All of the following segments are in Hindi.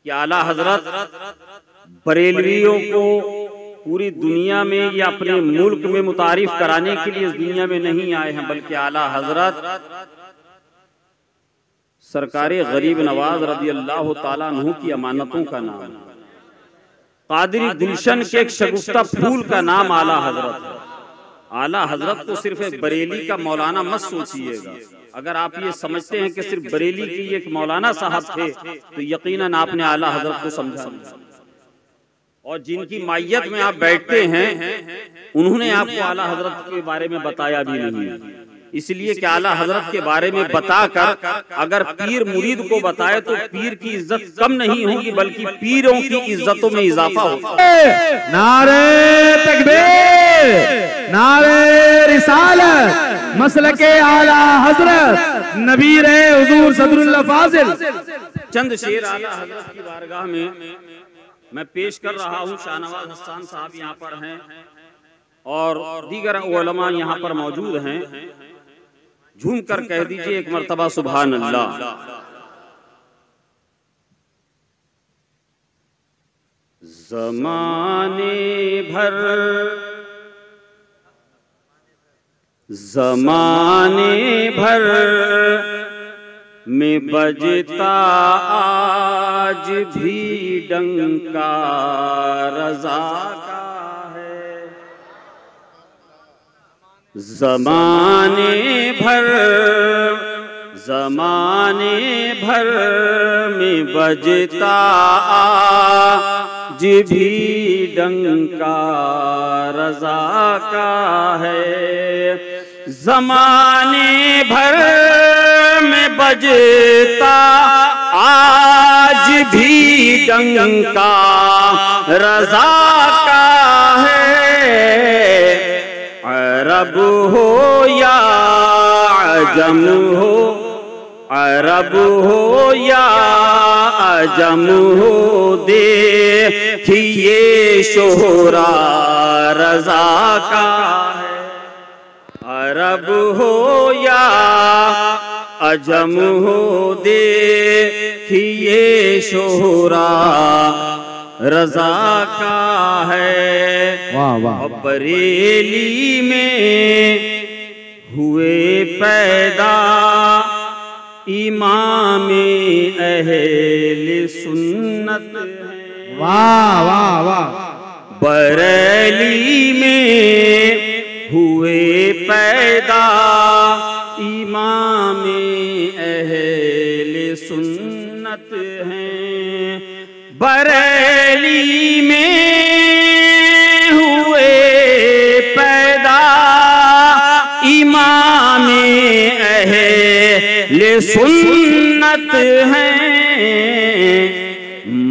कि आला हजरत बरेलवियों को पूरी दुनिया में या अपने मुल्क में मुतारिफ कराने के लिए इस दुनिया में नहीं आए हैं, बल्कि आला हजरत सरकारे गरीब नवाज रज़ी अल्लाह ताला अन्हु की अमानतों का नाम, कादरी गुलशन के एक शगुफ्ता फूल का नाम आला हजरत है। आला हजरत को सिर्फ एक बरेली का मौलाना मत सोचिएगा। अगर आप ये समझते हैं कि सिर्फ बरेली की एक मौलाना साहब थे तो यकीनन आपने आला हजरत को समझा नहीं। और जिनकी मायत में आप बैठते हैं उन्होंने आपको आला हजरत के बारे में बताया भी नहीं, इसलिए कि आला हजरत के बारे में बताकर अगर पीर मुरीद को बताए तो पीर की इज्जत कम नहीं होगी बल्कि पीरों की इज्जतों में इजाफा होगा। नारे तकबीर, नारे रिसालत, मसलके आला हजरत नबीर हुजूर सदरुल्लाह फाजिल। चंद शेर आला हजरत की बारगाह में मैं पेश कर रहा हूँ। शाहनवाज हसन साहब यहाँ पर हैं और दीगर उलमा यहाँ पर मौजूद हैं। झूम कर कह दीजिए एक मर्तबा सुभान अल्लाह। ज़माने भर में बजता आज भी डंका रज़ा का है। ज़माने भर में बजता आज भी डंका रज़ा का है। ज़माने भर में बजता आज भी डंका रज़ा का है। अरब हो या अजम हो, अरब हो या अजम हो, देखिए शोहरा रज़ा का है। अरब हो या अजम हो, देखिए शोहरा रज़ा का है। वाह वाह। बरेली में हुए पैदा इमामे अहले सुन्नत है। वाह वाह वाह। बरेली में हुए पैदा इमामे अहले सुन्नत हैं। बरेली में हुए पैदा इमामे अहले सुन्नत हैं।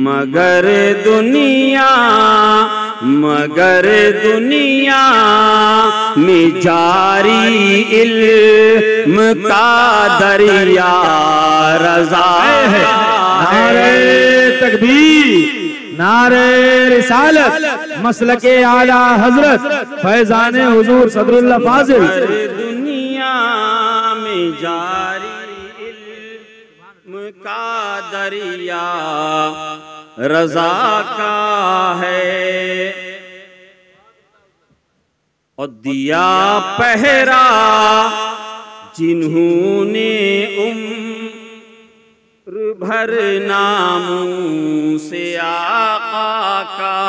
मगर दुनिया में जारी इल्म का दरिया रज़ा है। नारे तकबीर, नारे रिसालत, मसलके आला हजरत फैजाने हुजूर सदरुल्लाह फाजिल। दुनिया में जारी इल्म का दरिया रज़ा का है। और दिया पहरा जिन्होंने उम्र भर नामों से आका का।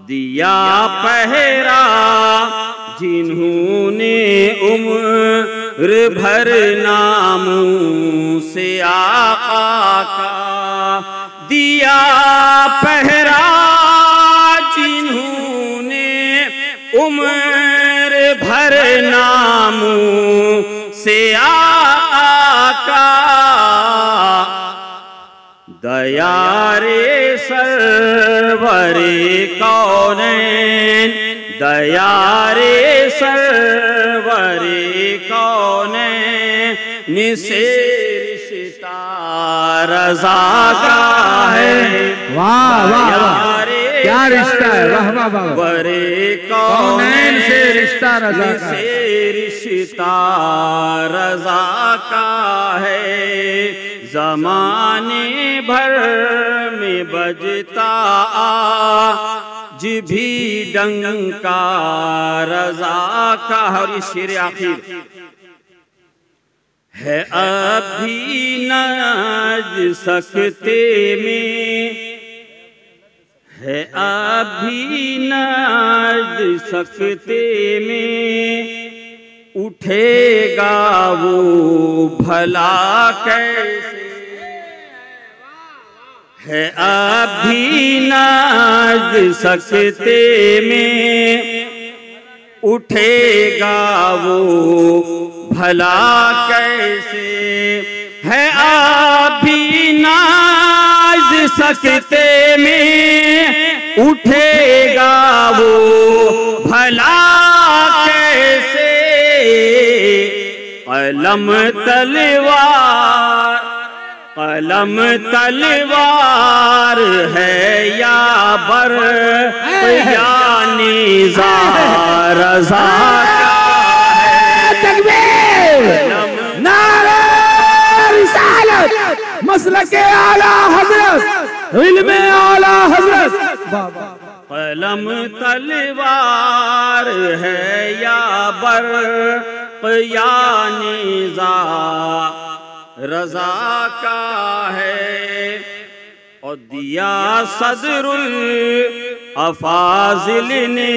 दिया पहरा जिन्होंने उम्र भर नामों से आका का। दिया पहरा जिन्होंने उम्र भर नामों से आका। दयारे सरवरे कौनैन, दयारे सरवरे कौनैन से रिश्ता रज़ा का है। वाह वाह वाह, क्या रिश्ता है। वाह वाह वाह। वरे कौनैन से रिश्ता रज़ा का है। से रिश्ता रज़ा का है। जमाने भर में बजता आज भी डंका रज़ा का। और ये शेर आखिर है अभी नाज सकते में, है अभी नाज सकते में, उठेगा वो भला कैसे। है अभी नाज सकते में, उठेगा वो भला कैसे। है अभी नाज सकते में, उठेगा वो भला कैसे। कलम तलवार, कलम तलवार है या बर या निज़ा रज़ा का है। तकबीर, नारे रिसालत, मसलके आला हजरत, इल्मे आला हजरत। कलम तलवार है या बर या निज़ा रज़ा का है। और दिया सदरुल अफाजिल ने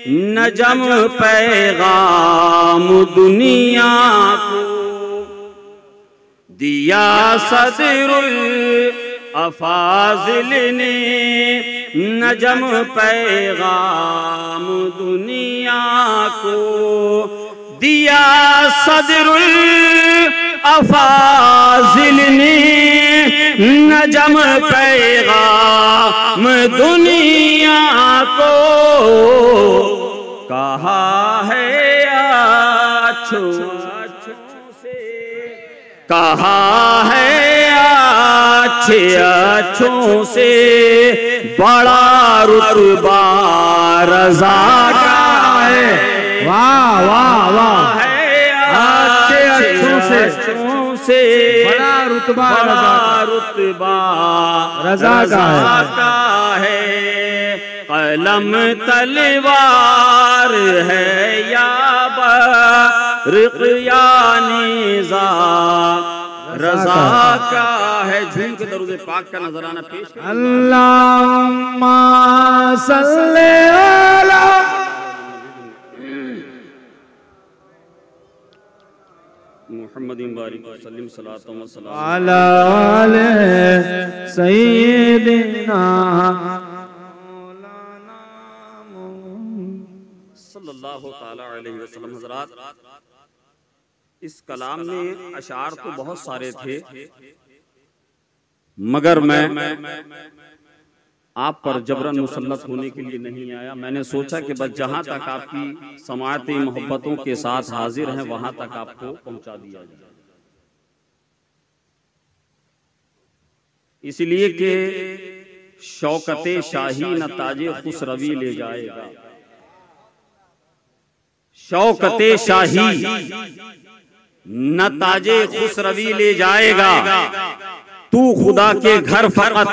नजम पैगाम दुनिया को। दिया सदरुल अफाजिल ने नजम पैगाम दुनिया को। दिया सदरुल अफाजिल ने नजम पैगाम दुनिया को। कहा है आँखों से, कहा है आँखों से, बड़ा रुतबा रज़ा का है। वाह वाह वाह, अच्छों से बड़ा रुतबा रज़ा का है। कलम तलवार है या बर्क़ या निज़ा रज़ा का है। झूम के दरूद पाक का नजराना पेश करें। अल्लाहुम्मा सल्ले अला मुहम्मदिन बारिक वसल्लम सलातम व सलाम अला आले सय्यिदिना सल्लल्लाहु ताला अलैहि वसल्लम। हज़रात, इस कलाम में अशार तो बहुत सारे थे, मगर मैं आप पर जबरन मुसल्लत होने के लिए नहीं आया। मैंने सोचा कि बस जहां तक आपकी समाअती मोहब्बतों के साथ हाजिर हैं वहां तक आपको पहुंचा दिया जाए, इसलिए कि शौकते शाही न ताजे खुसरवी ले जाएगा। शौकते शाही न ताजे खुसरवी ले जाएगा। तू खुदा के घर फकत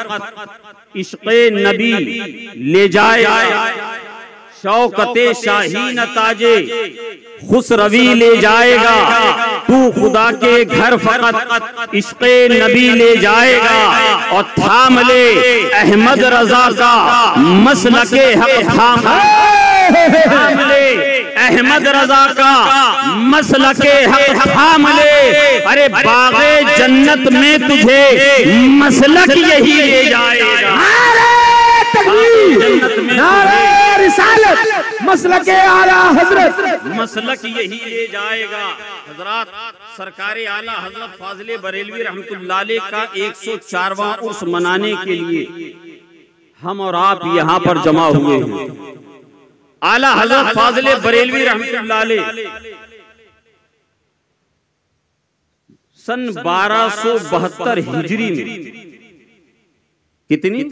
इश्क़े नबी ले जाएगा। शौकते शाही न ताजे खुसरवी ले जाएगा। तू खुदा के घर फकत इश्क़े नबी ले जाएगा। और थाम ले अहमद रजा का मसलके हक, थाम ले अहमद रजा का मसलके हक, थाम ले। अरे बाग़े जन्नत में तुझे मसलक यही ले जाएगा। जन्नत में रिसालत, मसलके आला हजरत, मसलक यही ले जाएगा। हजरात, सरकारे आला हजरत फाजिले बरेलवी रहमतुल्लाह अलैह का 104वां उर्स मनाने के लिए हम और आप यहाँ पर जमा हुए हैं। आला हजरत फाजिले बरेलवी रहमतुल्लाह अलैह सन 1272 हिजरी में, कितनी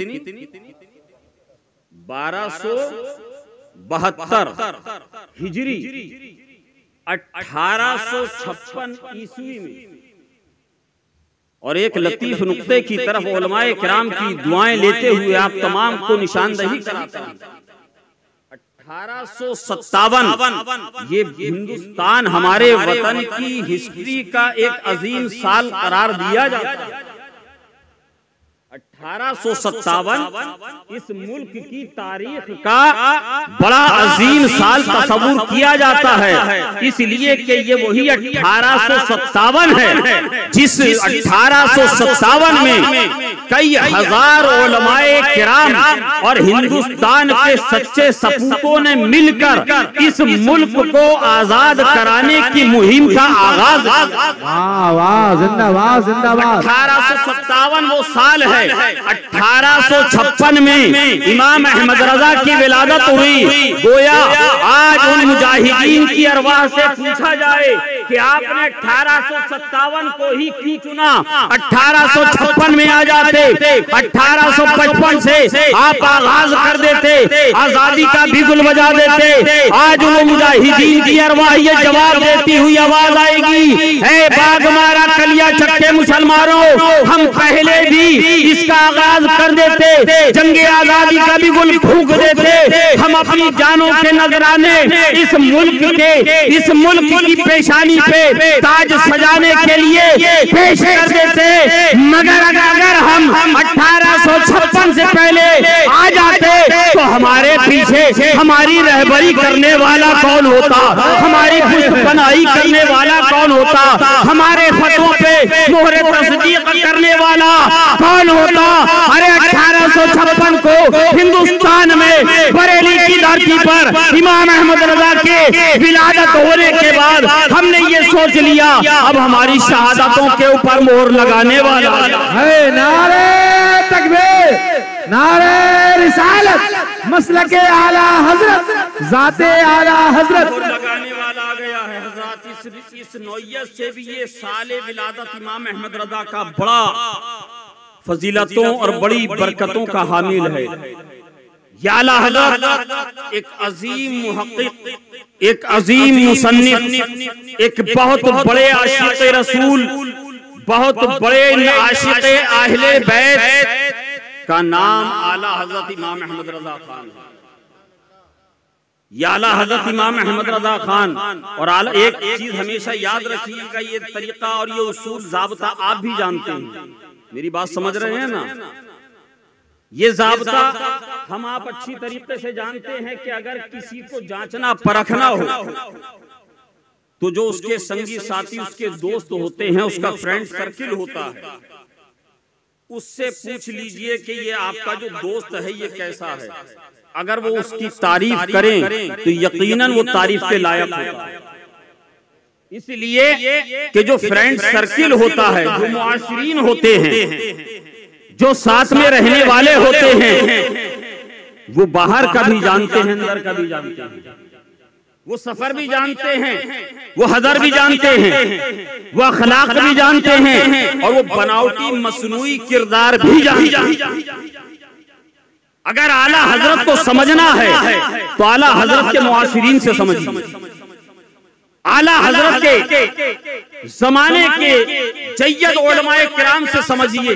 1272 हिजरी 1856 ईस्वी में, और एक लतीफ नुक्ते की तरफ उलमाए किराम की दुआएं लेते हुए आप तमाम को निशानदही कराते हैं। 1857 ये हिंदुस्तान हमारे वतन की हिस्ट्री का एक अजीम साल करार दिया जाता है। 1857 इस मुल्क की तारीख का बड़ा अजीम साल तस्वुर किया जाता है, इसलिए कि ये वही 1857 है जिस 1857 में कई हजार उलमाए किराम और हिंदुस्तान के सच्चे सपूतों ने मिलकर इस मुल्क को आजाद कराने की मुहिम का आगाज। वाह वाह, जिंदाबाद जिंदाबाद। 1857 वो साल है। 1856 में इमाम अहमद रजा की विलादत हुई। गोया आज उन मुजाहिदीन की अरवाह से पूछा जाए कि आपने 1857 को ही क्यों चुना, 1856 में आ जाते, 1855 से आप आगाज कर देते, आजादी का भी गुल बजा देते। आज उन मुजाहिदीन की अरवाह ये जवाब देती हुई आवाज आएगी, ऐ बाग मारा कलिया चक्के मुसलमानों, हम पहले भी इसका आगाज कर देते, जंगे आजादी का भी गुल फूंक देते, हम अपनी जानों के नजराने इस मुल्क की पेशानी पे ताज सजाने के लिए पेश कर देते। मगर अगर हम 1856 से पहले आ जाते तो हमारे पीछे हमारी रहबरी करने वाला कौन होता, हमारी पुष्पनाई करने वाला कौन होता, हमारे फतवों पे मोहरे तस्दीक करने वाला कौन होता। अरे 1856 को हिंदुस्तान में बरेली की धरती पर इमाम अहमद रजा के विलादत होने के बाद हमने ये सोच लिया अब हमारी शहादतों के ऊपर मोहर लगाने वाला है। नारे तकबीर, नारे रिसालत, मसलके आला हजरत, जाते आला हजरत लगाने वाला आ गया है। हजरत इस नौयत से भी ये साले विलादत इमाम अहमद रजा का बड़ा फजीलतों और बड़ी बरकतों का हामिल है। या आला हज़रत एक अजीम मुहक्किक, एक अजीम मुसन्निफ, एक बहुत बड़े आशिक़ रसूल, बहुत बड़े आशिक़ अहले बैत का नाम आला हज़रत इमाम अहमद रजा खान है। या आला हज़रत इमाम अहमद रजा खान। और एक चीज हमेशा याद रखिएगा, ये तरीका और ये उसूल ज़ाब्ता आप भी जानते हैं, मेरी बात समझ रहे हैं ना। ये ज़ाब्ता हम आप अच्छी तरीके से जानते हैं कि अगर किसी को जांचना परखना हो तो जो उसके संगी साथी, उसके दोस्त होते हैं, उसका फ्रेंड सर्किल होता है, उससे पूछ लीजिए कि ये आपका जो दोस्त है ये कैसा है। अगर वो उसकी तारीफ करें तो यकीनन वो तारीफ के लायक होता है। इसलिए कि जो फ्रेंड सर्किल होता है, जो मुआशिरीन होते हैं, जो साथ में रहने वाले होते हैं, वो बाहर का भी जानते हैं, अंदर का भी जानते हैं, वो सफर भी जानते हैं, वो हदर भी जानते हैं, वो अखलाक भी जानते हैं, और वो बनावटी मसनूई किरदार भी जानते हैं। अगर आला हजरत को समझना है तो आला हजरत के मुआशिरीन से समझिए, आला हजरत के जमाने के जय्यद उलमाए किराम से समझिए।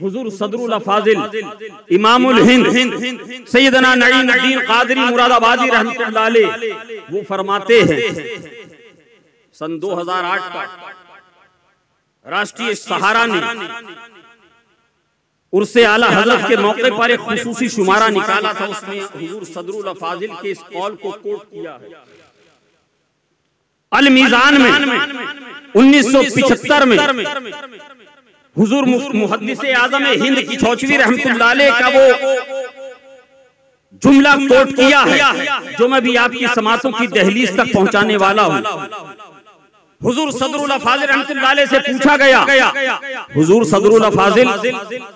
हुजूर सदरुल अफाजिल इमामुल हिंद सैयदना नईमुद्दीन कादरी मुरादाबादी रहमतुल्लाह अलैह वो फरमाते हैं, सन 2008 का राष्ट्रीय सहारा ने उर्से आला हजरत के मौके पर एक खुसूसी शुमारा निकाला था, उसमें हुजूर सदरुल अफाजिल के इस कौल को कोट किया है। अल मीज़ान में 1975 में हुजूर मुहद्दिस आज़म हिंद की चौचवी रहमतुल्लाह अलैह का वो जुमला कोट किया है, जो मैं भी आपकी समातों की दहलीज तक पहुंचाने वाला हूं। हुजूर सदरुल अफाजिल रहमतुल्लाह अलैह से पूछा गया, हुजूर सदरुल अफाजिल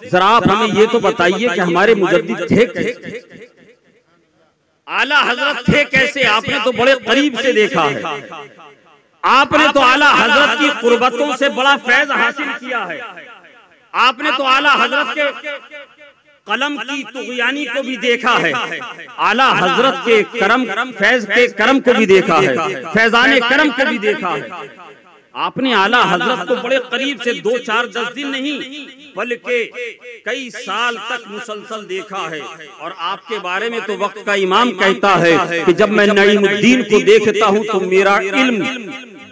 जरा आप हमें ये तो बताइए कि हमारे मुजद्दिद थे कैसे, आला हजरत थे कैसे? आपने तो बड़े करीब से देखा है, आपने तो आला हजरत की कुर्बतों से बड़ा फैज हासिल किया है, आपने तो आला हजरत के कलम की तुग़यानी को भी देखा है, आला हजरत के करम, फैज के करम को भी देखा है, फैजाने करम को भी देखा है। आपने आला हजरत को बड़े करीब से 2, 4, 10 दिन नहीं बल्कि कई साल तक मुसलसल देखा है। और आपके बारे में तो वक्त का इमाम कहता है कि जब मैं नईमुद्दीन को देखता हूं तो मेरा इल्म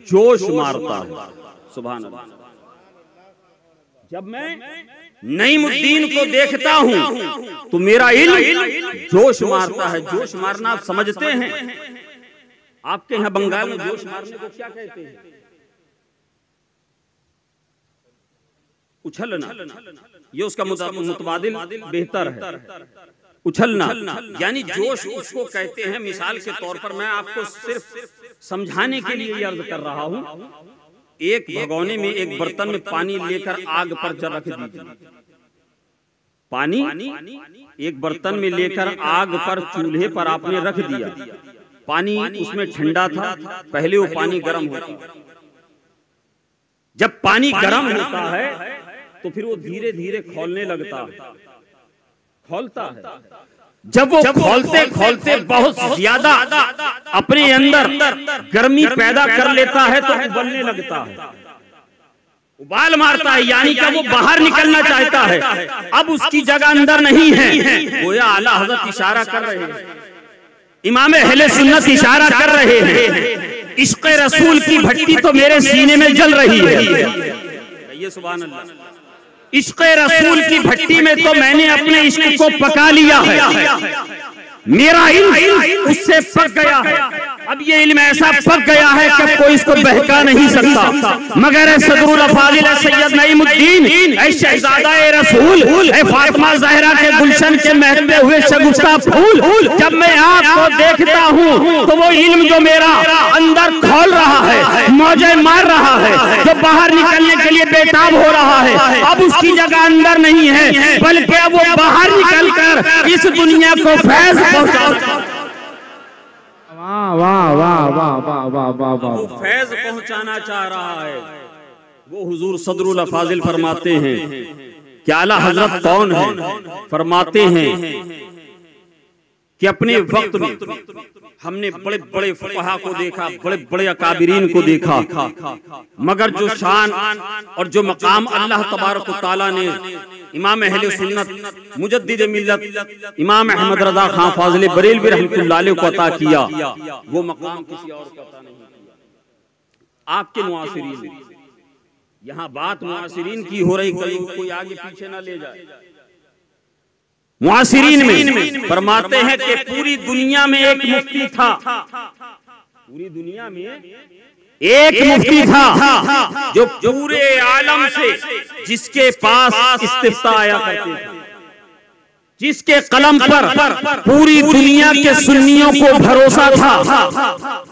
जोश मारता है। सुभान अल्लाह। जब मैं नईमुद्दीन को देखता हूं तो मेरा इल्म जोश मारता है। जोश मारना आप समझते हैं? आपके यहाँ बंगाल में जोश मारने को क्या कहते हैं? उछलना। ये उसका मुतबादिल बेहतर है, उछलना। यानी जोश उसको कहते हैं। मिसाल के तौर पर मैं आपको सिर्फ समझाने के लिए अर्ज कर रहा हूं। एक भगोने में एक बर्तन में पानी लेकर आग पर रख दीजिए। पानी एक बर्तन में लेकर आग पर चूल्हे पर आपने रख दिया। पानी उसमें ठंडा था, पहले वो पानी गर्म होता है। जब पानी गर्म होता है तो फिर वो धीरे धीरे खौलने लगता है, खौलता है। जब वो खोलते खोलते बहुत ज्यादा अपने अंदर गर्मी पैदा कर लेता है तो उबलने लगता है, उबाल मारता है। यानी कि वो बाहर निकलना चाहता है, अब उसकी जगह अंदर नहीं है। गोया आला हजरत इशारा कर रहे हैं, इमाम अहले सुन्नत इशारा कर रहे हैं, इश्क़ रसूल की भट्टी तो मेरे सीने में जल रही है। ये सुभान अल्लाह। इश्क़ रसूल की भट्टी में तो मैंने अपने इश्क को पका लिया है। मेरा इल्म उससे पक गया है। अब ये इल्म ऐसा पक गया है कि कोई इसको बहका नहीं सकता। मगर सदरुल अफाजिल सैयद नईमुद्दीन, ऐ शहजादा ए रसूल, ऐ फातिमा ज़हरा के गुलशन के महकते हुए शगुफ्ता फूल, जब मैं आपको देखता हूँ तो वो इल्म जो मेरा अंदर खोल रहा है, मौजे मार रहा है, जो बाहर निकलने के लिए बेताब हो रहा है, अब उसकी जगह अंदर नहीं है बल्कि अब वो बाहर निकल कर इस दुनिया को फैज़ पहुंचा। वाह वाह वाह वाह वाह वाह वाह वाह। वो फैज पहुंचाना चाह रहा है। वो हुजूर सदरुल अफाजिल फरमाते हैं कि आला हजरत कौन है? फरमाते हैं कि अपने वक्त में हमने बड़े बड़े फुक़हा को देखा, बड़े बड़े अकाबिरीन को देखा, मगर जो शान और जो मकाम अल्लाह तबारक व तआला ने इमाम अहले सुन्नत मुजद्दिद मिल्लत इमाम अहमद रज़ा खां फाज़िल बरेलवी रहमतुल्लाह अलैह को अता किया, वो मकाम किसी और को अता नहीं किया। आपके मुआसिरीन, यहाँ बात मुआसिरीन की हो रही, कोई आगे पीछे ना ले जाए। मुआसिरीन में फरमाते हैं कि पूरी दुनिया में एक मुफ्ती था, पूरी दुनिया में एक मुफ्ती था जो पूरे आलम से जिसके पास इस्तिफ्ता आया करते थे, जिसके कलम पर पूरी दुनिया के सुन्नियों को भरोसा था।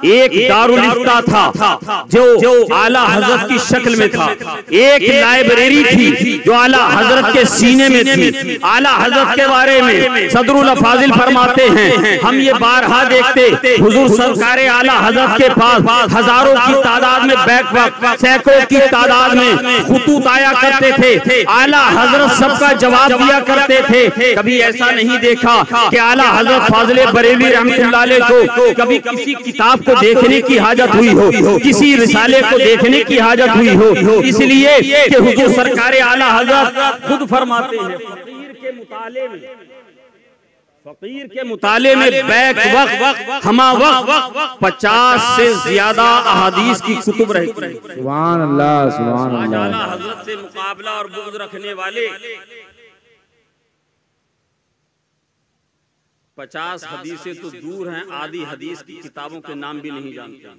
एक दारुल इफ्ता था जो आला हजरत की शक्ल में था, एक लाइब्रेरी थी जो आला हजरत के सीने में थी। आला हजरत के बारे में सदरुल अफाजिल फरमाते हैं, हम ये बारहा देखते हुजूर सरकार आला हजरत के पास हजारों की तादाद में बैक वक्त, सैकड़ों की तादाद में खुतूत आया करते थे। आला हजरत सबका जवाब दिया करते थे। कभी ऐसा नहीं देखा कि आला हजरत फाज़िल बरेलवी रहमतुल्लाह अलैह को कभी किसी किताब को देखने की हाजत हुई हो, किसी रिसाले को देखने की हाजत हुई हो। इसलिए कि हुजूर सरकार आला हजरत खुद फरमाते हैं, फकीर के मुताले में बैक वक्त हमा वक्त 50 से ज्यादा अहादीस की कुतुब रहती है। सुभान अल्लाह सुभान अल्लाह। आला हजरत से मुकाबला और बुग़्ज़ रखने वाले 50 हदीसें तो दूर हैं, आधी हदीस की किताबों के नाम भी नहीं जानते,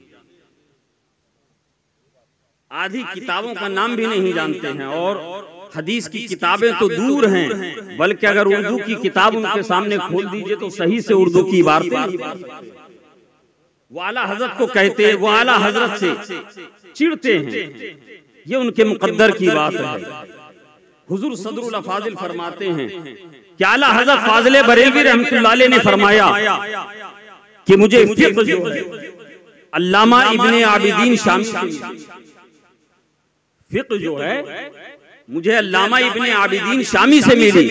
आधी किताबों का नाम भी नहीं जानते हैं। और हदीस की किताबें तो दूर हैं, बल्कि अगर उर्दू की किताब उनके सामने खोल दीजिए तो सही से उर्दू की बातें वो आला हजरत को कहते हैं, वो आला हजरत से चिढ़ते हैं। ये उनके मुकद्दर की बात है। हुजूर सदरुल अफाजिल फरमाते हैं कि आला हजरत फाज़िल बरेलवी रहमतुल्लाह अलैह ने फरमाया कि मुझे फिक़्ह जो है अल्लामा इब्ने आबिदीन शामी, फिक़्ह जो है मुझे अल्लामा इब्ने आबिदीन शामी से मिली।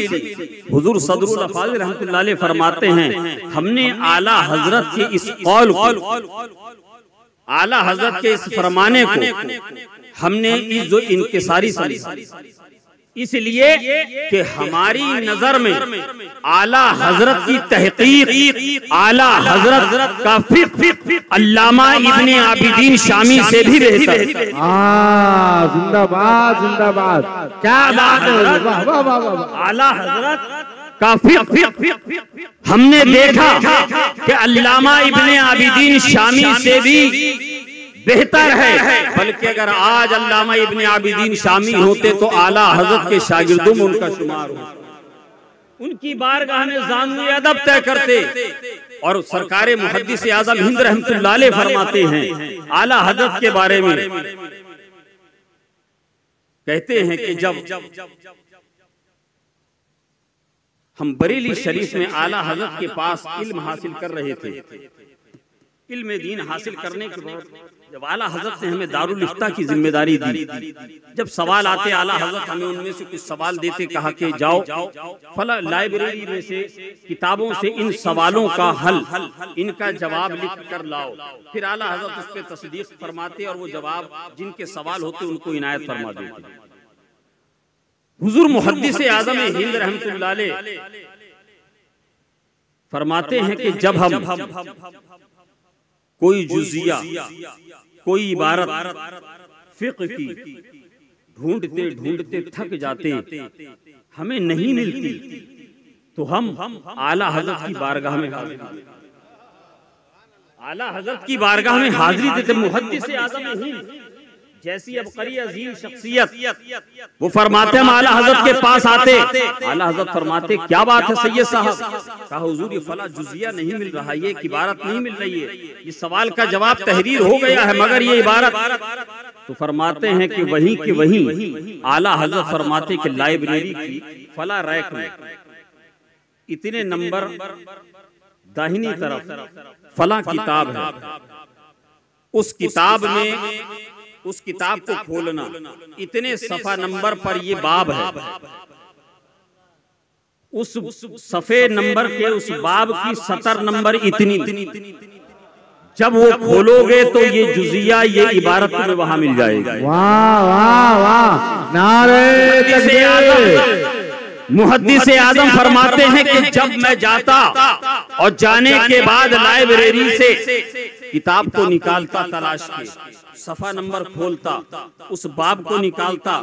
हुजूर सदरुल अफाजिल रहमतुल्लाह अलैह फरमाते हैं, हमने आला हजरत के इस कौल को आला हजरत के इस फरमाने को हमने जो इनकिसारी समझा, इसलिए कि हमारी नजर में आला हजरत की तहकीक, आला हजरत का फिक्र अल्लामा इब्ने आबिदीन शामी से भी बेहतर। जिंदाबाद जिंदाबाद, क्या बात है, वाह वाह वाह वाह। आला हजरत का फिक्र हमने देखा कि अल्लामा इब्ने आबिदीन शामी से भी बेहतर है, बल्कि अगर आज अल्लामा इब्ने आबिदीन शामी होते तो आला हजरत के शागिर्दों में उनका शुमार हो, उनकी बारगाह में ज़ानुए अदब तय करते। और सरकारे मुहद्दिस आज़म हिंद रहमतुल्लाह अलैह फरमाते हैं आला हजरत के बारे में, कहते हैं कि जब हम बरेली शरीफ में आला हजरत के पास इल्म हासिल कर रहे थे, इल्म दीन हासिल करने के बाद जब आला हजरत ने हमें दारुल इफ्ता की जिम्मेदारी दी, जब सवाल आते आला हजरत हमें उनमें से कुछ सवाल देते, कहा कि जाओ फला लाइब्रेरी में से किताबों से इन सवालों का हल, इनका जवाब लिख कर लाओ। फिर आला हजरत उस पर तस्दीक फरमाते और वो जवाब जिनके सवाल होते उनको इनायत फरमा देते। हुजूर मुहद्दिस आज़म हिंद रहमतुल्लाह अलैह फरमाते हैं कि जब हम कोई जुजिया, कोई इबारत फिक्र की ढूंढते ढूंढते थक जाते, हमें नहीं मिलती, तो हम आला हजरत की बारगाह में आला हजरत की बारगाह में हाजिरी देते। मुहद्दिस आज़म हिंद जैसी अबकरी अजीम शख्सियत, वो फरमाते हम आला हजरत के पास आते, आला हजरत फरमाते क्या बात है सैयद साहब, कहा हुजूर ये फला जुजिया नहीं मिल रहा, ये एक इबारत नहीं मिल रही है, ये सवाल का जवाब तहरीर हो गया है मगर ये इबारत। तो फरमाते हैं कि वहीं के वहीं आला हजरत फरमाते कि लाइब्रेरी की फला रैक में इतने नंबर दाहिनी तरफ फला किताब है, उस किताब में उस किताब को खोलना, इतने सफा नंबर पर ये बाब है, उस सफे नंबर के उस बाब की सतर नंबर इतनी, जब वो खोलोगे तो ये जुजिया, ये इबारत तुम्हें वहां मिल जाएगी। वाह वाह वाह, नारे तकबीर। मुहद्दिस आज़म फरमाते हैं कि जब मैं जाता और जाने के बाद लाइब्रेरी से किताब को निकालता, तलाश के सफा नंबर खोलता, उस बाब को निकालता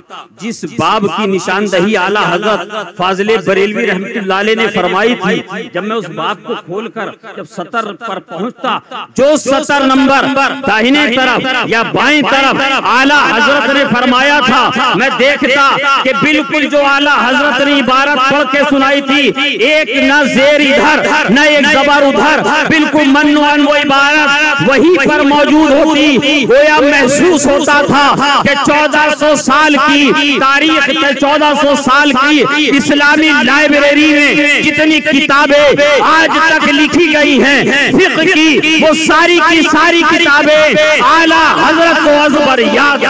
जिस बाब की निशानदही आला हजरत फाजिले बरेलवी रहमतुल्लाह अलैह ने फरमाई थी, जब मैं उस बाब को खोलकर जब सतर पर पहुंचता, जो सतर नंबर दाहिने तरफ या बाएं तरफ आला हजरत ने फरमाया था, मैं देखता कि बिल्कुल जो आला हजरत ने इबारत पढ़ के सुनाई थी, एक न जेर इधर न एक जबर उधर, बिल्कुल मनोअन वो इबारत वहीं पर मौजूद होती। गोया महसूस होता था कि 1400 साल की तारीख, 1400 साल की इस्लामी लाइब्रेरी में जितनी किताबें आज तक लिखी गई हैं फिक्र की, वो सारी की सारी किताबें आला हजरत को अज़बर याद।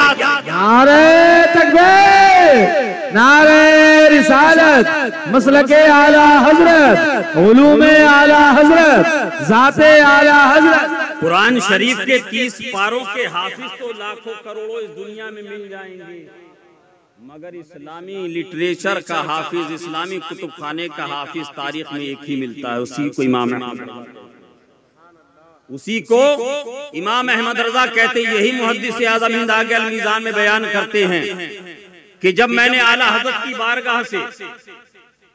नारे तकबीर, नारे रिसालत, मसलके आला हजरत, उलूमे आला हजरत, ज़ाते आला हजरत। कुरान शरीफ के 30 पारों के हाफिज तो लाखों करोड़ों इस दुनिया में मिल जाएंगे, मगर इस्लामी लिटरेचर का हाफिज, इस्लामी कुतुब खाने का हाफिज तारीख में एक ही मिलता है, उसी को इमाम अहमद रजा कहते। यही मुहद्दिस आज़म हिंद आगे अल मीज़ान में बयान करते हैं कि जब मैंने आला हजरत की बारगाह से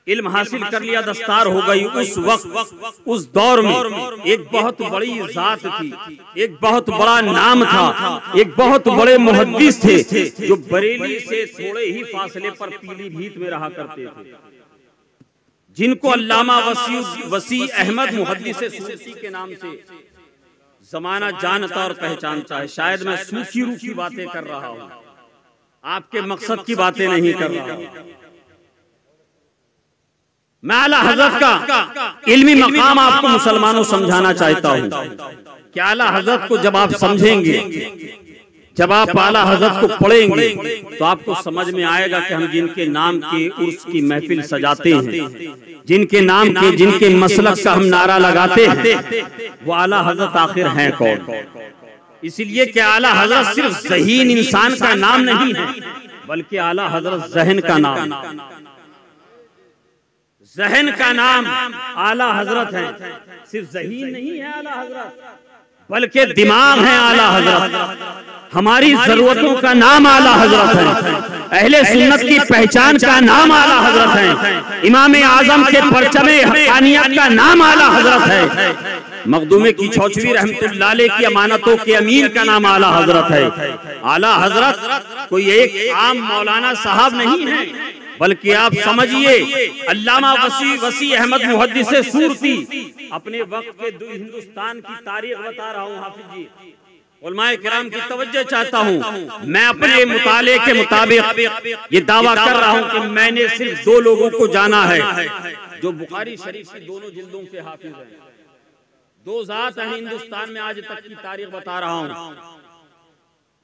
इल्म हासिल कर लिया, दस्तार हो गई, उस वक्त उस दौर में एक बहुत बड़ी जात थी, एक बहुत बड़ा नाम था, एक बहुत बड़े मुहद्दिस थे जो बरेली से थोड़े ही फासले पर पीलीभीत में रहा करते थे, जिनको अल्लामा वसी अहमद मुहद्दिस सूफी के नाम से जमाना जानता और पहचानता है। शायद मैं सूफी रूह की बातें कर रहा हूँ, आपके मकसद की बातें नहीं कर रहा हूँ। मैं आला हजरत का इल्मी मकाम आपको मुसलमानों समझाना चाहता हूँ कि आला हजरत को जब आप समझेंगे, जब आप आला हजरत को पढ़ेंगे, तो आपको समझ में आएगा कि हम जिनके नाम के उर्स की महफिल सजाते हैं, जिनके नाम के, जिनके मसलक का हम नारा लगाते हैं, वो आला हजरत आखिर हैं कौन। इसलिए कि आला हजरत सिर्फ ज़हीन इंसान का नाम नहीं है, बल्कि आला हजरत ज़हन का नाम, ज़हन का नाम आला हजरत है। सिर्फ ज़हीन नहीं है आला हजरत, बल्कि दिमाग है आला हजरत। हमारी जरूरतों का नाम आला हजरत है। अहले सुन्नत की पहचान का नाम आला हजरत है। इमाम आजम के परचमे हक़ानियत का नाम आला हजरत है। मखदूमे की छौचवी रहमतुल्लाह अलैह की अमानतों के अमीर का नाम आला हजरत है। आला हजरत कोई एक आम मौलाना साहब नहीं है, बल्कि आप समझिए अल्लामा वसी अहमद मुहद्दिसे सूरती अपने वक्त के हिंदुस्तान की तारीख बता रहा हूँ। हाफिज जी, उलमाए किराम की तवज्जो चाहता हूँ। मैं अपने मुताले के मुताबिक ये दावा कर रहा हूँ कि मैंने सिर्फ 2 लोगों को जाना है जो बुखारी शरीफ की दोनों जिल्दों के हाफिज हैं। 2 जात हैं हिंदुस्तान में आज तक की तारीख बता रहा हूँ।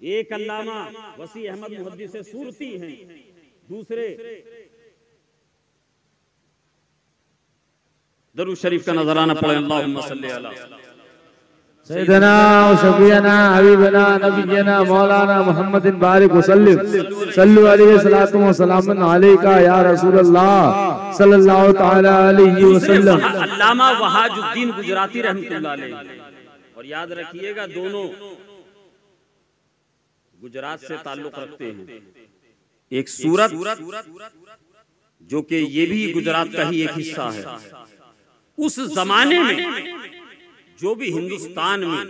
एक अल्लामा वसी अहमद मुहद्दिसे सूरती हैं, दूसरे दरूद शरीफ का नजराना पढ़े। अल्लाहुम्मा सल्ली अला सैयदना व शफीअना हबीबना नबीना मौलाना मुहम्मदिन बारिक वसल्लम सल्लु अलैहि वसल्लम व सलामुन अलैका या रसूलल्लाह सल्लल्लाहु तआला अलैहि वसल्लम। अल्लामा वहाजुद्दीन गुजराती रहमतुल्लाह अलैह, और याद रखिएगा दोनों गुजरात से ताल्लुक रखते हैं। एक सूरत जो कि ये भी गुजरात का ही एक हिस्सा है। उस जमाने में जो भी हिंदुस्तान में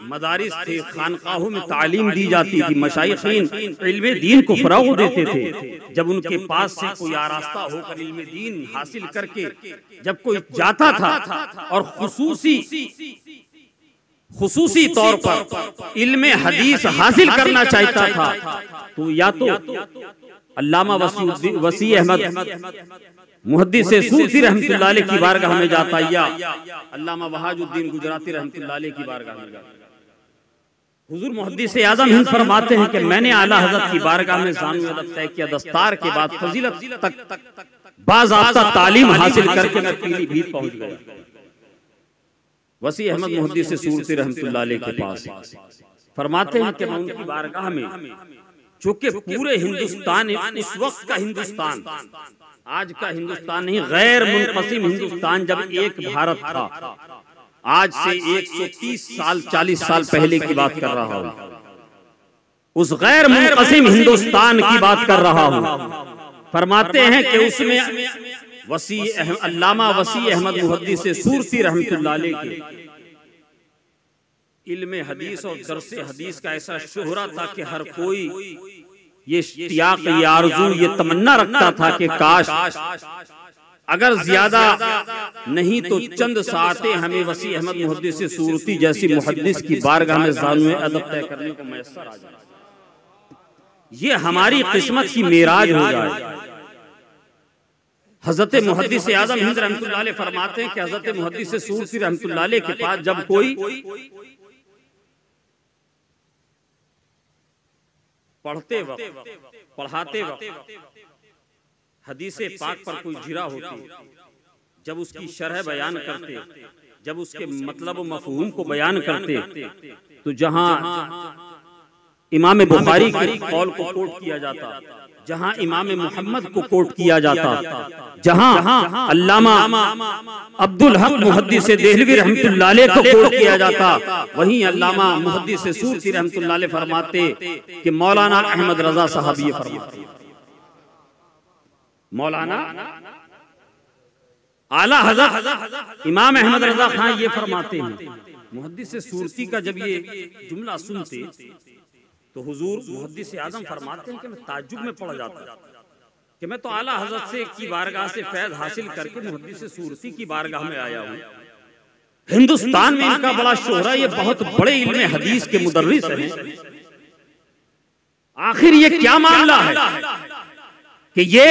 मदारिस थे, खानकाहों में तालीम दी जाती थी, मशाइखीन इल्मे दीन को फरोग देते थे। जब उनके पास से कोई आरास्ता होकर इल्मे दीन हासिल करके जब कोई जाता था और खुसूसी तौर पर इल्मे हदीस हासिल करना चाहता था, तो या तो अल्लामा वसी अहमद मुहद्दिसे सूरती रहमतुल्लाह अलैह की बारगाह में जाता, या अल्लामा वहाजुद्दीन गुजराती रहमतुल्लाह अलैह की बारगाह में जाता। हुजूर मुहद्दिसे आज़म हिंद फरमाते हैं कि मैंने आला हज़रत की बारगाह में ज़ान अदब तय किया। दस्तार के बाद फजीलत तक बाज़ाब्ता तालीम हासिल करके मैं पीलीभीत पहुंच गया। वसी अहमद मुहद्दिसे सूरती रहमतुल्लाह अलैह के पास फरमाते हैं कि मैं उनकी बारगाह में, चूंकि पूरे हिंदुस्तान, उस वक्त का हिंदुस्तान, आज का हिंदुस्तान नहीं, गैर मुनक़सिम हिंदुस्तान जब एक भारत था, आज से 130 साल 40 साल पहले की बात कर रहा हूँ। उस गैर मुनक़सिम हिंदुस्तान की बात कर रहा हूँ। फरमाते हैं कि उसमें अल्लामा वसी अहमद मुहद्दिसे सूरती रहमतुल्लाह अलैह के इल्मे हदीस और दर्से हदीस का ऐसा शोहरा था कि हर कोई ये इश्तियाक, ये आरज़ू, ये तमन्ना रखता था कि काश अगर ज्यादा नहीं तो चंद सातें हमें वसी अहमद मुहद्दिसे सूरती जैसी मुहद्दिस की बारगाह में ज़ानुए अदब तय करने को मैसर आ जाए, ये हमारी किस्मत की मेराज हो जाए। हजरत मुहद्दिसे आज़म हिंद रहमतुल्लाह अलैह फरमाते हैं कि हजरत मुहद्दिसे सूरती रहमतुल्लाह अलैह के पास जब कोई पढ़ते वक्त, पढ़ाते वक्त हदीसे पाक पर कोई जिरा होती, जब उसकी शरह बयान करते, जब उसके मतलब मफहूम को बयान करते, तो जहां इमाम बुखारी के कौल को कोट किया जाता, जहां इमाम मोहम्मद को कोट किया जाता, जहां अल्लामा अब्दुल हक मुहद्दिसे देहलवी रहमतुल्लाह अलैह को कोट किया जाता, वहीं अल्लामा मुहद्दिसे सूरती रहमतुल्लाह अलैह फरमाते कि मौलाना अहमद रजा साहब ये फरमाते, मौलाना आला हज़रत इमाम अहमद रजा खान ये फरमाते हैं। मुहद्दिसे सूरती का जब ये जुमला सुनते तो हुजूर मुहद्दिसे आज़म फरमाते हैं कि मैं ताज्जुब में पड़ जाता कि मैं तो आला हज़रत से की बारगाह से फैज़ हासिल करके मुहद्दिसे सूरती की बारगाह में आया हूँ। हिंदुस्तान में इनका बड़ा शोहरा, ये बहुत बड़े इल्मे हदीस के मुदर्रिस हैं। आखिर ये क्या मामला है कि ये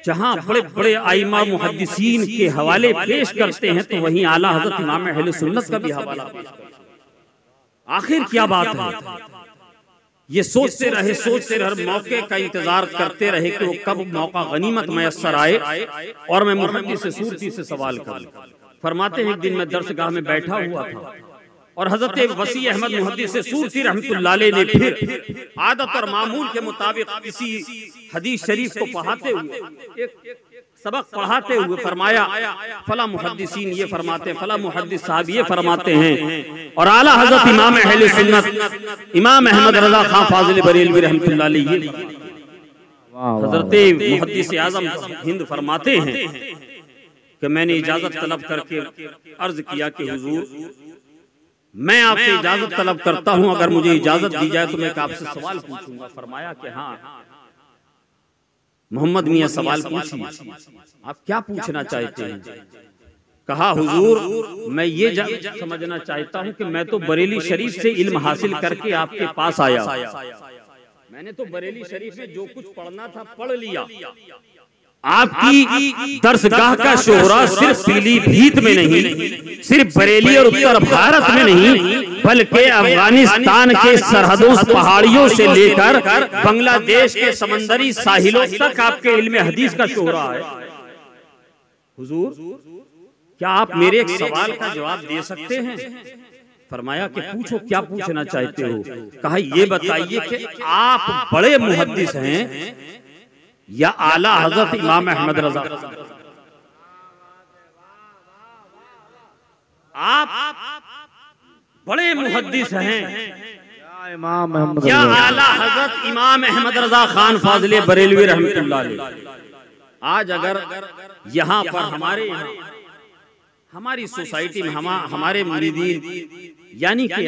जहां बड़े बड़े आइमा मुहद्दिसीन के हवाले पेश करते हैं तो वहीं आला हज़रत इमाम अहले सुन्नत का भी हवाला पेश करते हैं। आखिर क्या बात है? ये सोचते रहे मौके का इंतजार करते रहे कि वो कब मौका गनीमत मैसर आए और मैं मुहद्दिसे सूरती से सवाल करूं। फरमाते हैं एक दिन मैं दरसगाह में बैठा हुआ था, और हजरत वसी अहमद मुहद्दिस सूरती रहमतुल्लाह अलैह ने फिर आदत और मामूल के मुताबिक इसी हदीस शरीफ को पढ़ाते हुए एक सबक पढ़ाते हुए फरमाया, फला मुहद्दिसीन ये फरमाते हैं, फला मुहद्दिस साहब ये फरमाते हैं, और आला हजरत इमाम अहले सुन्नत इमाम अहमद रजा खां फाजिल बरेलवी रहमतुल्लाह अलैह हजरत मुहद्दिस आजम हिंद फरमाते हैं कि मैंने इजाजत तलब करके अर्ज किया कि हुजूर मैं आपसे इजाजत तलब करता हूं, अगर मुझे इजाजत दी जाए तो मैं आपसे सवाल पूछूंगा। फरमाया कि हाँ मोहम्मद मियां सवाल पूछिए, आप क्या पूछना चाहते हैं? कहा हुजूर मैं ये समझना चाहता हूं कि मैं तो बरेली शरीफ से इल्म हासिल करके आपके पास आया, मैंने तो बरेली शरीफ में जो कुछ पढ़ना था पढ़ लिया, आपकी दरसगाह का शोहरा सिर्फ पीलीभीत में नहीं, सिर्फ बरेली और उत्तर भारत में नहीं, बल्कि अफगानिस्तान के सरहदों पहाड़ियों से लेकर बांग्लादेश के समंदरी साहिलों तक आपके इल्म हदीस का शोहरा है। हुजूर क्या आप मेरे एक सवाल का जवाब दे सकते हैं? फरमाया कि पूछो, क्या पूछना चाहते हो? कहा ये बताइए कि आप बड़े मुहद्दिस हैं या आला हजरत इमाम अहमद रजा? आप बड़े मुहद्दिस हैं क्या आला हजरत इमाम अहमद रजा खान फाजिल बरेलवी रहमतुल्लाह अलैह? आज अगर यहाँ पर हमारी सोसाइटी में हमारे मुरीदीन यानी कि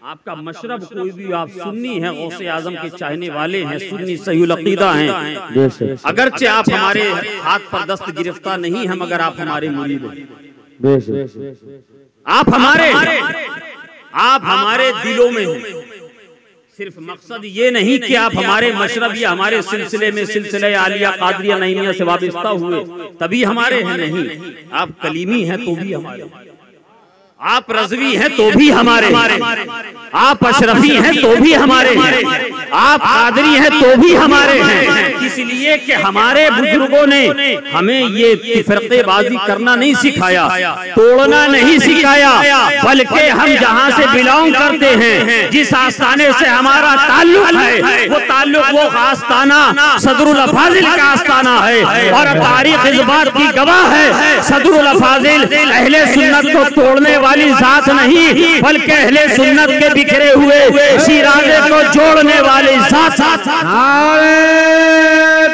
आपका मशरब कोई भी, आप सुन्नी हैं, गौसे आजम के चाहने वाले हैं, सुन्नी सहीहुल अकीदा हैं, अगरचे आप हमारे हाथ पर दस्त गिरफ्तार नहीं हैं, मगर आप हमारे मुरीद हैं, आप हमारे दिलों में हैं। सिर्फ मकसद ये नहीं कि आप हमारे मशरब या हमारे सिलसिले में सिलसिले आलिया कादरिया नईमिया से वाबस्ता हुए तभी हमारे हैं, नहीं, आप कलीमी हैं तो भी हमारे, आप रज़वी हैं तो भी हमारे, आप अशरफी हैं तो भी हमारे हैं, आप कादरी हैं तो भी हमारे हैं। इसलिए कि हमारे बुजुर्गों ने हमें ये फ़िरक़ेबाज़ी करना नहीं सिखाया, तोड़ना नहीं सिखाया, बल्कि हम जहाँ से बिलोंग करते हैं, जिस आस्थाने से हमारा ताल्लुक है, वो ताल्लुक वो आस्थाना सदरुल अफाजिल का आस्थाना है, और तारीख इस बात की गवाह है, सदरुल अफाजिल अहले सुन्नत को तोड़ने वाली जात नहीं, बल्कि अहले सुन्नत के बिखरे हुए शिराज़े को जोड़ने वाली जात। नारे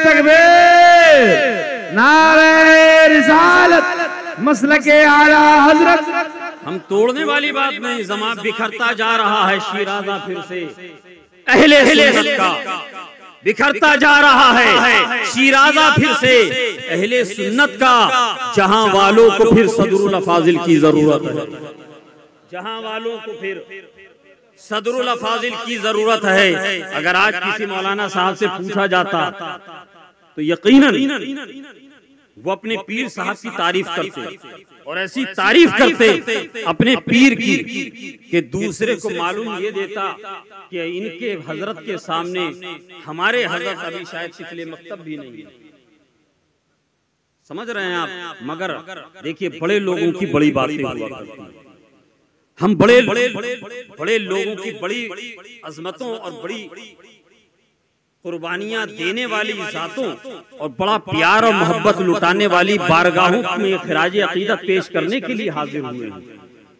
तकबीर, नारे रिसालत, मसलके आला हजरत। हम तोड़ने वाली बात नहीं, ज़माना बिखरता जा रहा है शिराज़ा फिर से अहले सुन्नत का, बिखरता जा रहा है शिराज़ा फिर से अहले सुन्नत का, जहां वालों को फिर सदरुल अफाजिल की जरूरत है, जहां वालों को फिर सदरुल अफाजिल की जरूरत है। अगर आज किसी मौलाना साहब से पूछा जाता तो यकीनन वो अपने पीर साहब की तारीफ करते, और ऐसी तारीफ करते अपने पीर की कि दूसरे को मालूम ये देता कि इनके हजरत के सामने हमारे हजरत अभी शायद सिफले मकतब भी नहीं। समझ रहे हैं आप? मगर देखिए बड़े लोगों की बड़ी बातें हुआ करती हैं, हम बड़े लोगों की बड़ी अजमतों और बड़ी कुर्बानियां देने वाली जातों और बड़ा प्यार और मोहब्बत लुटाने वाली बारगाहों में खिराज अकीदत पेश करने के लिए हाजिर हुए हैं।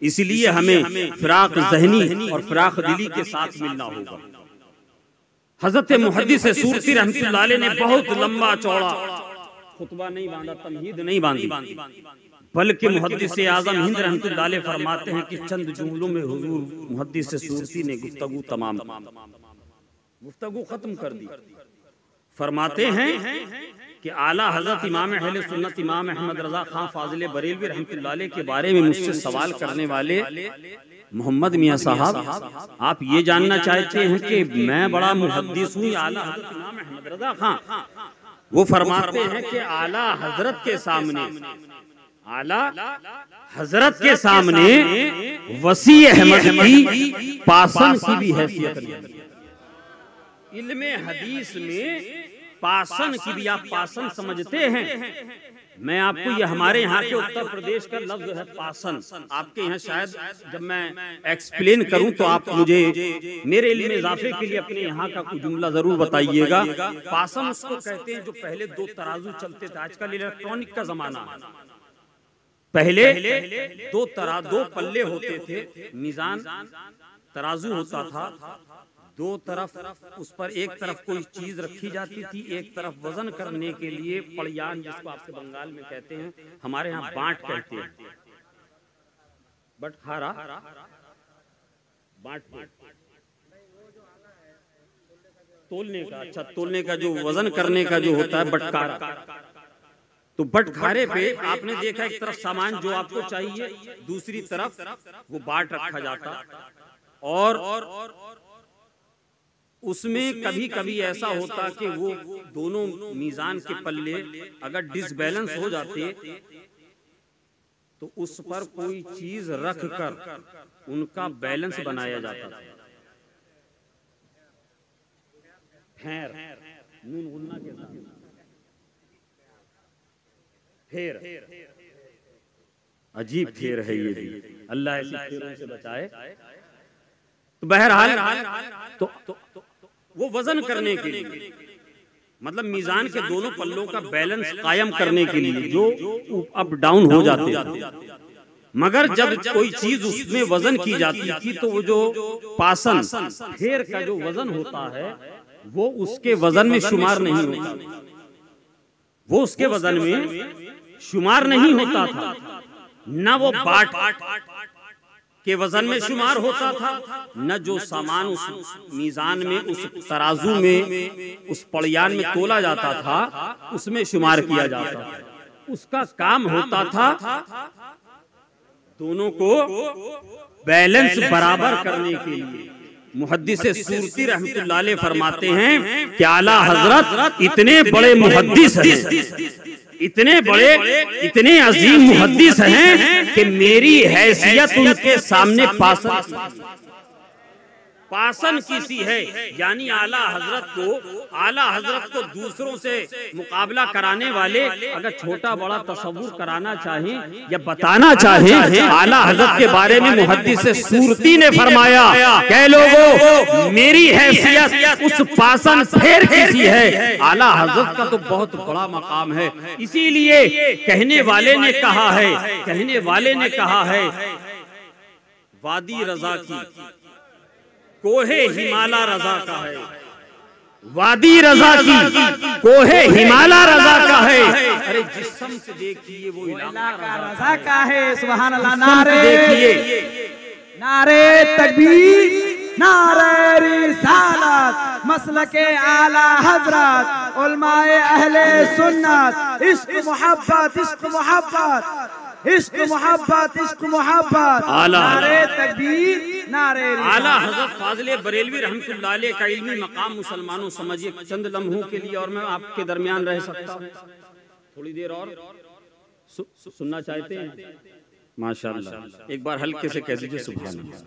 इसलिए हमें फिराक ज़हनी और फिराक दिली के साथ मिलना होगा। हजरत मुहद्दिस सूरती रहमतुल्लाह अलैह ने बहुत लंबा चौड़ा खुतबा नहीं बांधा, तमहीद नहीं बांधी, बल्कि मुहद्दिस आज़म हिंद रहमतुल्लाह अलैह फरमाते हैं कि चंद जुमलों में हुजूर मुहद्दिस सूरती ने गुफ्तगू खत्म कर दी। फरमाते हैं कि आला हजरत इमाम अहले सुन्नत इमाम अहमद रजा खां फाजिल बरेलवी रहमतुल्लाह अलैह के बारे में मुझसे सवाल करने वाले मोहम्मद मियां साहब, आप ये जानना चाहते हैं कि मैं बड़ा मुहद्दिस हूँ आला हजरत इमाम अहमद रजा खां? वो फरमाते हैं कि आला हजरत के सामने, आला हजरत के सामने वसी अहमद की पासन की भी हैसियत नहीं। इल्मे हदीस में पासन की भी आप पासन समझते हैं। मैं आपको ये हमारे यहाँ के उत्तर प्रदेश का लफ्ज है पासन, आपके यहाँ शायद जब मैं एक्सप्लेन करूं तो आप मुझे मेरे इल्म में इजाफे के लिए अपने यहाँ का कुछ जुमला जरूर बताइएगा। पासन उसको कहते हैं जो पहले दो तराजू चलते थे, आजकल इलेक्ट्रॉनिक का जमाना है। पहले दो पल्ले होते थे, मीजान तराजू होता था, दो तरफ उस पर एक तरफ कोई चीज रखी जाती थी, एक तरफ वजन करने के लिए पड़ियान, जिसको आपके बंगाल में कहते हैं, हमारे यहाँ बाट कहते हैं, बटखारा बाट तोलने का, अच्छा तोलने का जो वजन करने का जो होता है बटखारा। तो बटखारे पे आपने देखा एक तरफ सामान जो आपको चाहिए, दूसरी तरफ वो बाट रखा जाता, और उसमें कभी कभी ऐसा होता कि वो दोनों मीजान के पल्ले अगर डिसबैलेंस हो जाते तो उस पर कोई चीज रख कर उनका बैलेंस बनाया जाता था। फेर, नून गुन्ना के साथ फेर, अजीब फेर है ये भी, अल्लाह ऐसी फेरों से बचाए। तो बहरहाल तो वो वजन करने के लिए, मतलब मीजान के दोनों पल्लों का बैलेंस कायम करने के लिए जो अप डाउन हो जाते थे, मगर जब कोई चीज उसमें वजन की जाती थी तो वो जो पासन फेर का जो वजन होता है वो उसके वजन में शुमार नहीं होता, वो उसके वजन में शुमार नहीं होता था, न वो बाट के वजन में शुमार होता था, न जो सामान उस मीजान में, उस तराजू में, उस पड़ियान में तोला जाता था उसमें शुमार किया जाता था। उसका काम होता था दोनों को बैलेंस बराबर करने के लिए। मुहद्दिस सूरती रहमतुल्लाह अलैह फरमाते हैं कि आला हजरत इतने बड़े मुहद्दिस हैं, इतने बड़े, इतने अजीम मुहद्दिस हैं कि मेरी हैसियत उनके सामने पासन किसी है, यानी आला हजरत को दूसरों से मुकाबला कराने वाले अगर छोटा बड़ा तसव्वुर कराना चाहें या बताना चाहें आला हजरत के बारे में मुहद्दिस सूरती ने फरमाया, कह लोगों मेरी हैसियत उस पासन फेर किसी है। आला हजरत का तो बहुत बड़ा मकाम है, इसीलिए कहने वाले ने कहा है वादी रजा की कोहे हिमाला रजा का है, वादी रजा की कोहे हिमाला रजा का है। अरे जिस्म से देखिए वो इलाका का रजा का है। सुभान अल्लाह। नारे देखिए, नारे तकबीर, नारे रिसालत, मसलके आला हजरत, उलमाए अहले सुन्नत, इश्क मोहब्बत, इश्क मोहब्बत, इश्क मोहब्बत, इश्क मोहब्बत, नारे तकबीर, नारे आला हजरत फाजिल बरेलवी रहमतुल्लाह अलैह का इल्मी मकाम मुसलमानों समझिए चंद लम्हों के लिए, और मैं आपके दरमियान रह सकता हूँ थोड़ी देर और सुनना चाहते हैं? माशाअल्लाह, एक बार हल्के से कह दीजिए सुभान अल्लाह।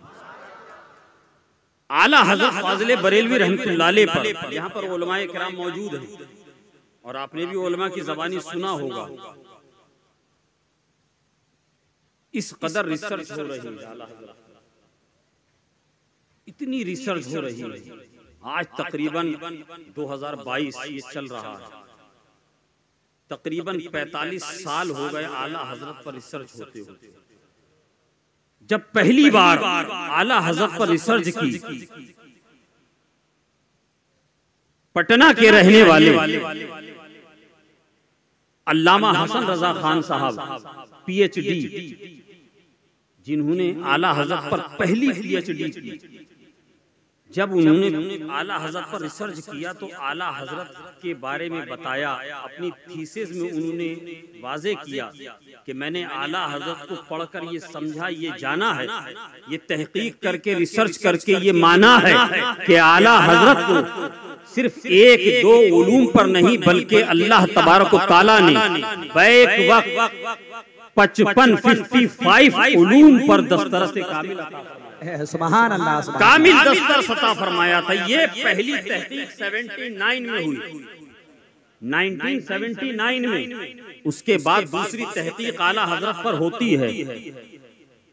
आला हजरत फाजिल बरेलवी रहमतुल्लाह अलैह पर यहाँ पर उलमाए किराम मौजूद हैं और आपने भी उलमा की ज़बानी सुना होगा। इस कदर रिसर्च हो रही है, इतनी रिसर्च हो रही है। आज तकरीबन 2022 ये चल रहा है, तकरीबन 45 साल हो गए आला हजरत पर रिसर्च होते होते। जब पहली बार आला हजरत पर रिसर्च की, पटना के रहने वाले अल्लामा हसन रजा खान साहब PhD, जिन्होंने आला हजरत पर पहली PhD की, जब उन्होंने आला हजरत पर रिसर्च किया तो आला हजरत के बारे में बताया, अपनी थीसिस में उन्होंने वाजे किया कि मैंने आला हजरत को पढ़कर ये समझा, ये जाना है, ये तहकीक करके रिसर्च करके ये माना है कि आला हजरत को सिर्फ एक दो उलूम पर नहीं बल्कि अल्लाह तबारक व तआला ने बैक वक्त 55 उलूम पर दस्तरस कामिल सुभान अल्लाह, कामिल दस्तर अता फरमाया था। ये पहली तहकीक 79 में हुई। 1979 में। उसके बाद दूसरी तहकीक आला हजरत पर होती है।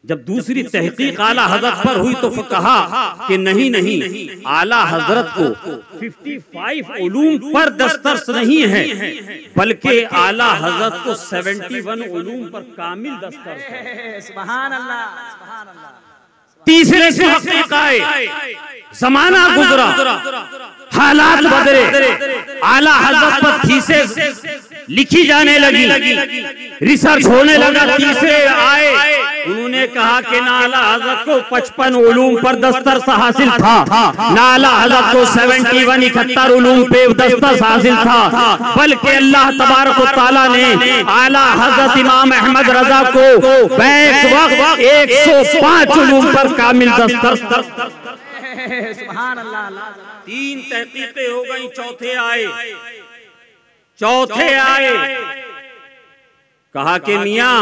जब दूसरी तहकीक आला हजरत पर हुई तो कहा कि नहीं, आला हजरत को 55 उलूम पर दस्तरस नहीं है, बल्कि आला हजरत को 71 उलूम पर कामिल दस्तरस है। सुभान अल्लाह, सुभान अल्लाह। तीसरे से हकीकत आए, जमाना गुजरा, हालात बदले, आला हजरत पर थीसिस लिखी जाने लगी, रिसर्च होने लगा। तीसरे आए, उन्होंने कहा कि ना आला हजरत को 55 उलूम पर दस्तरस हासिल था, ना आला हजरत को 71 उलूम पे दस्तरस हासिल था, बल्कि अल्लाह तबारक व तआला ने आला हजरत इमाम अहमद रजा को बैक वक्त 105 उलूम पर कामिल दस्तरस। सुभान अल्लाह। 3 तहकीकें हो गई, चौथे आए, कहा कि मियां